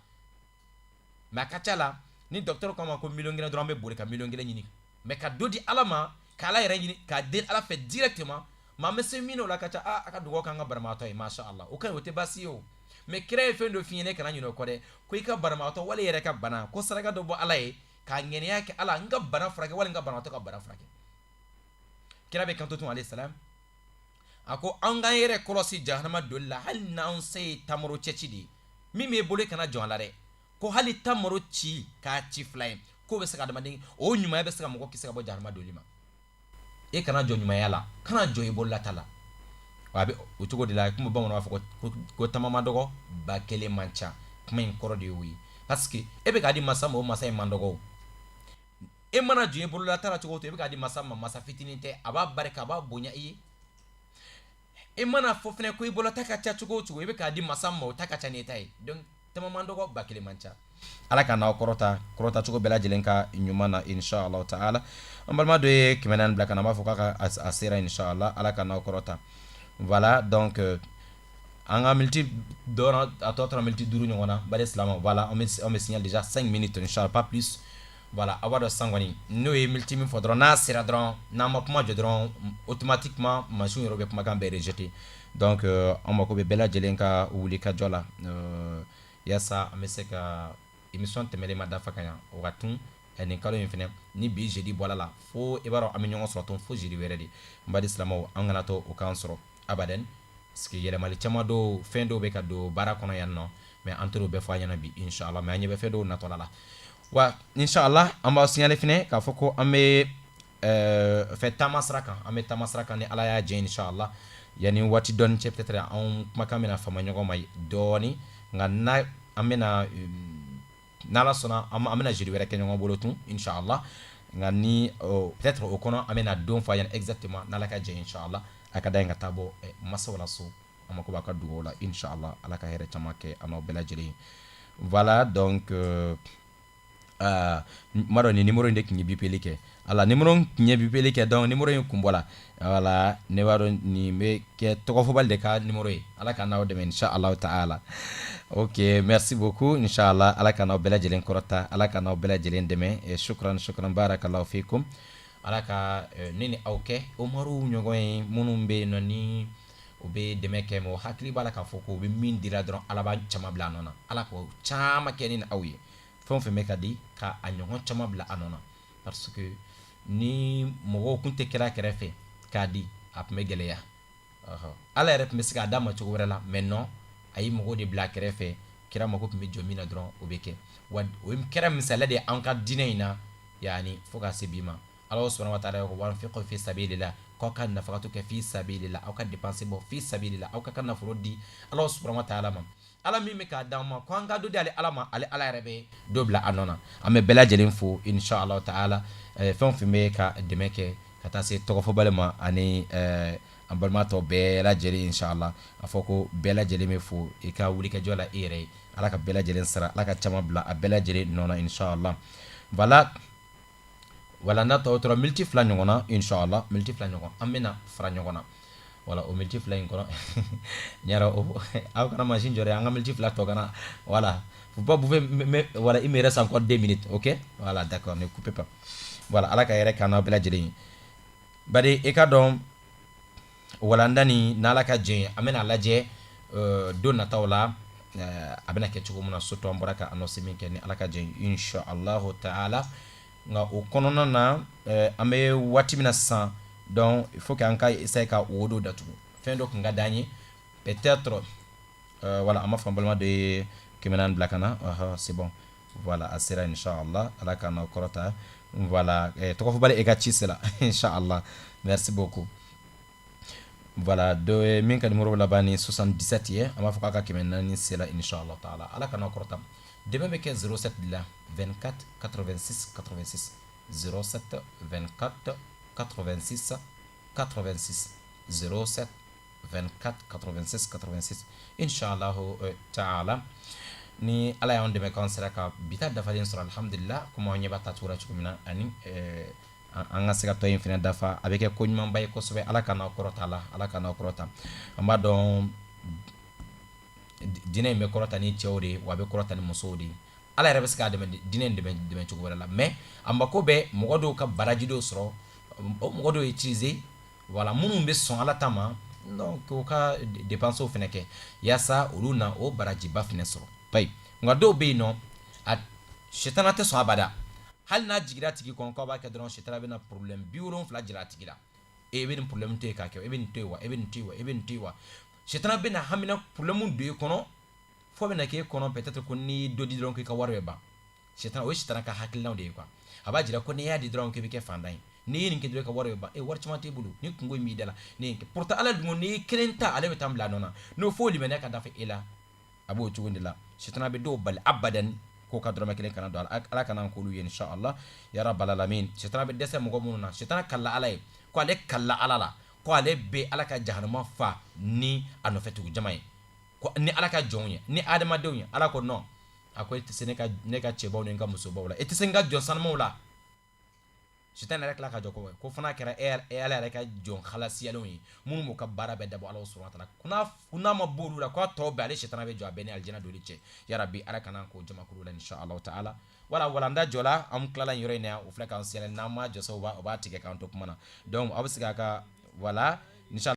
mais a ka ca la ni docteur ko ma ko miliyɔn kelen dɔrɔn an bɛ boli ka miliyɔn kelen ɲini mais ka dɔ di ala ma k'ala yɛrɛ ɲini k'a deli ala fɛ directement maa bɛ se min o la ka ca a ka dugawu k'an ka banabaatɔ ye masha Allah o ka ɲi o tɛ baasi ye o mais kira ye fɛn dɔ f'i ɲɛna kana ɲinɛ o kɔ dɛ ko i ka banabaatɔ wali yɛrɛ ka bana ko saraka dɔ bɔ ala ye k'a ŋɛniya kɛ ala n ka bana furakɛ wali n ka banabaatɔ ka bana furakɛ kira bɛ kanto tun alayhi salam a ko an k'an yɛrɛ kɔlɔsi jahanama doli la hali n'an se ye tamaro cɛci de ye min b'i bolo kana jɔn a la dɛ ko hali tamaro ci k'a ci fila ye k'o bɛ se ka adamaden o ɲumanya bɛ se ka mɔgɔ kisi ka bɔ jahanama doli ma e kana jɔ ɲumanya la kana jɔ i bololata la a bɛ o cogo de la kuma bamananw b'a fɔ ko tama ma dɔgɔ ba kelen man ca kuma in kɔrɔ de y'o ye parce que e bɛ k'a di masa ma o masa in man dɔgɔ o e mana jɔ i bololata la cogo o cogo e bɛ k'a di masa ma masa fitinin tɛ a b'a barika a b'a bonya i ye e mana fɔ fɛnɛ ko i bololata ka ca cogo o cogo e bɛ k'a di masa ma o ta ka ca ni e ta ye donc tama man dɔgɔ ba kelen man ca ala ka n'aw kɔrɔta cogo bɛɛ lajɛlen ka ɲuman na inshallah ta'ala an balima dɔ ye 400 bila ka na an b'a fɔ k'a ka a sera inshallah ala ka n'aw kɔrɔta voilà donc an ka minute dɔrɔn a tɔ tora minute 5 ɲɔgɔn na bari silamɛ voilà on me signale déjà 5 minutes inshallah pas plus voilà a b'a dɔn sisan kɔni n'o ye minute min fɔ dɔrɔn n'a sera dɔrɔn n'an ma kuma jɔ dɔrɔn automatiquement machine yɛrɛ bɛ kumakan bɛɛ rejeté donc an mako bɛ bɛɛ lajɛlen ka wuli ka jɔ la yaasa an bɛ se ka émission tɛmɛlen ma dafa ka ɲa o ka tun nin kalo in fɛnɛ ni bi jeudi bɔra la fo i b'a dɔn an bɛ ɲɔgɔn sɔrɔ tun fo jeudi wɛrɛ de n b'a di silamɛw an kana to o k'an sɔrɔ abadan parce que yɛlɛmali caman dɔw fɛn dɔw bɛ ka don baara kɔnɔ yan nɔ mais an t'o bɛɛ fɔ a ɲɛna bi inshallah mais an ɲɛ bɛ fɛn dɔw natɔla la wa inshallah an b'aw signaler fɛnɛ k'a fɔ ko an bɛ fɛ taama sira kan an bɛ taama sira kan ni ala y'a jɛ inshallah yani waati dɔɔni cɛ peut-être an kumakan bɛna fama ɲɔgɔn ma dɔɔni nka na an bɛna n'ala sɔnna an bɛna jeudi wɛrɛ kɛ ɲɔgɔn bolo tun inshallah nka ni peut-être o kɔnɔ an bɛna don fɔ a ɲɛna exactement n'ala ka jɛ inshallah a ka da yen ka taa bɔ masaw la so an mako b'a ka dugawu la inshallah ala ka hɛrɛ caman kɛ an n'aw bɛɛ lajɛlen voilà donc ma dɔn ni numéro in de tun ye bipeli kɛ ala numéro tun ye bipeli kɛ donc numéro in kun bɔra voilà ne b'a dɔn nin bɛ kɛ tɔgɔfɔbali de ka numéro ye ala ka n'aw dɛmɛ inshallah ta'ala ok merci beaucoup inshallah ala ka n'aw bɛɛ lajɛlen kɔrɔta ala ka n'aw bɛɛ lajɛlen dɛmɛ shukran barakallahu fikum ala ka ne ni aw kɛ Umaru ɲɔgɔn ye minnu bɛ yen nɔ ni u bɛ dɛmɛ kɛ mɛ hakili b'a la k'a fɔ ko u bɛ min dira dɔrɔn ala b'a caman bila a nɔ na ala ko caman kɛ ni aw ye fɛn o fɛn bɛ ka di ka a ɲɔgɔn caman bila a nɔ na parce que ni mɔgɔw kun tɛ kira kɛrɛfɛ k'a di a tun bɛ gɛlɛya ala yɛrɛ tun bɛ se k'a d'a ma cogo wɛrɛ la mais non a ye mɔgɔw de bila a kɛrɛfɛ kira mako tun bɛ jɔ min na dɔrɔn o bɛ kɛ wa o kɛra misaliya de ye an ka diinɛ in na yani fo ka se bi ma ala subhanahu wa ta'ala ko wanfiqu fi sabilillah k'aw ka nafaqatu kɛ fi sabilillah aw ka dépense bɔ fi sabilillah aw ka nafolo di ala subhanahu wa ta'ala ma ala min bɛ k'a d'an ma ko an ka dɔ di ale ala ma ale ala yɛrɛ bɛ dɔ bila a nɔ na an bɛ bɛɛ lajɛlen fo inshallah ta'ala fɛn o fɛn bɛ ka dɛmɛ kɛ ka taa se tɔgɔfɔbali ma ani an balimatɔ bɛɛ lajɛlen inshallah a fɔ ko bɛɛ lajɛlen bɛ fo i ka wuli ka jɔ la i yɛrɛ ye ala ka bɛɛ lajɛlen sara ala ka caman bila a bɛɛ lajɛlen nɔ na inshallah voilà wala n'a tɔ tora miniti 2 ɲɔgɔn na inshallah miniti 2 ɲɔgɔn an bɛna fara ɲɔgɔn na wala o miniti 2 in kɔnɔ ɲara aw kana machine jɔre an ka miniti 2 tɔ kana voilà vous pouvez voilà il me reste encore 2 minutes ok voilà d'accord ne coupez pas voilà ala ka yɛrɛ kana bɛɛ lajɛlen bari i ka dɔn walanda ni n'ala ka jɛn an bɛna lajɛ don nataw la a bɛna kɛ cogo min na surtout an bɔra ka annonce min kɛ ni ala ka jɛn inshallah ta'ala nga o kɔnɔna na an bɛ waati min na sisan donc il faut que an ka essayer ka o do datugu fɛn dɔ kun ka d'an ye peut-être voilà an b'a fɔ an balima dɔ ye kɛmɛ naani bila ka na c'est bon voilà a sera inshallah ala ka n'aw kɔrɔta voilà tɔgɔfɔbali e ka ci sera inshallah merci beaucoup voilà dɔ min ka numéro laban ni 77 ye an b'a fɔ k'a ka kɛmɛ naani sera inshallah ta'ala ala ka n'aw kɔrɔta demain bɛ kɛ 07 la 24 86 86 07 24 86 86 07 24 86 86 inshallah ta'ala ni ala y'an dɛmɛ k'an sera ka bita dafalen sɔrɔ alhamdulillah kuma an ɲɛ b'a ta cogoya cogo min na ani an ka se ka tɔ in fɛnɛ dafa a bɛ kɛ ko ɲumanba ye kosɛbɛ ala ka n'aw kɔrɔta la ala ka n'aw kɔrɔta an b'a dɔn diinɛ in bɛ kɔrɔta ni cɛw de wa a bɛ kɔrɔta ni musow de ala yɛrɛ bɛ se k'a dɛmɛ diinɛ in dɛmɛ cogo wɛrɛ la mais a mako bɛ mɔgɔ dɔw ka baraji dɔw sɔrɔ o mɔgɔ dɔw utiliser voilà minnu bɛ sɔn ala ta ma donc o ka dépenses fɛnɛ kɛ yaasa olu na o barajiba fɛnɛ sɔrɔ bayi nka dɔw bɛ yen nɔ a sitana tɛ sɔn abada hali n'a jigira tigi kɔnɔ k'aw b'a kɛ dɔrɔn sitana bɛna problème 70 jira a tigi la e bɛ nin problème to yen k'a kɛ e bɛ nin to yen wa e bɛ nin to yen wa e bɛ nin to yen wa sitana bɛna hamina problème don e kɔnɔ fo bɛna k'e kɔnɔ peut-être ko n'i dɔ di dɔrɔn k'i ka wari bɛ ban sitana o ye sitana ka hakilinaw de ye quoi a b'a jira ko n'i y'a di dɔrɔn k'i bɛ kɛ fantan ye n'i ye nin kɛ dɔrɔn ka wari bɛ ban wari caman t'e bolo ni kungo in b'i da la ni kɛ pourtant ala dun n'i ye kelen ta ale bɛ taa bila a nɔ na n'o fɔ limaniya ka dafa e la a b'o cogo de la sitana bɛ dɔw bali abadan ko ka dɔrɔmɛ kelen kana don ala kana an k'olu ye inshallah ya rabbal alamin sitana bɛ dɛsɛ mɔgɔ minnu na sitana kala ala ye ko ale kala ala la ko ale bɛ ala ka jahanama fa ni a nɔfɛ tugu jama ye ko ni ala ka jɔnw ye ni adamadenw ye ala ko non a ko e tɛ se ne ka cɛbaw ni n ka musobaw la e tɛ se n ka jɔn sanumaw la sitana yɛrɛ tila ka jɔ ko fana kɛra e ala yɛrɛ ka jɔn halasiyalenw ye minnu b'u ka baara bɛɛ dabɔ ala subhanahu wa ta'ala ko n'a ma bɔ olu la k'a tɔ bɛɛ ale sitana bɛ jɔ a bɛɛ ni alijana doli cɛ ya rabbi ala kana k'o jamakulu la inshallah ta'ala wala walanda jɔla an tilala nin yɔrɔ in na o filɛ k'an sɛnɛ n'an ma jɔsɛ o b'a tigɛ k'an to kuma na donc aw bɛ se k'a ka voilà inshallah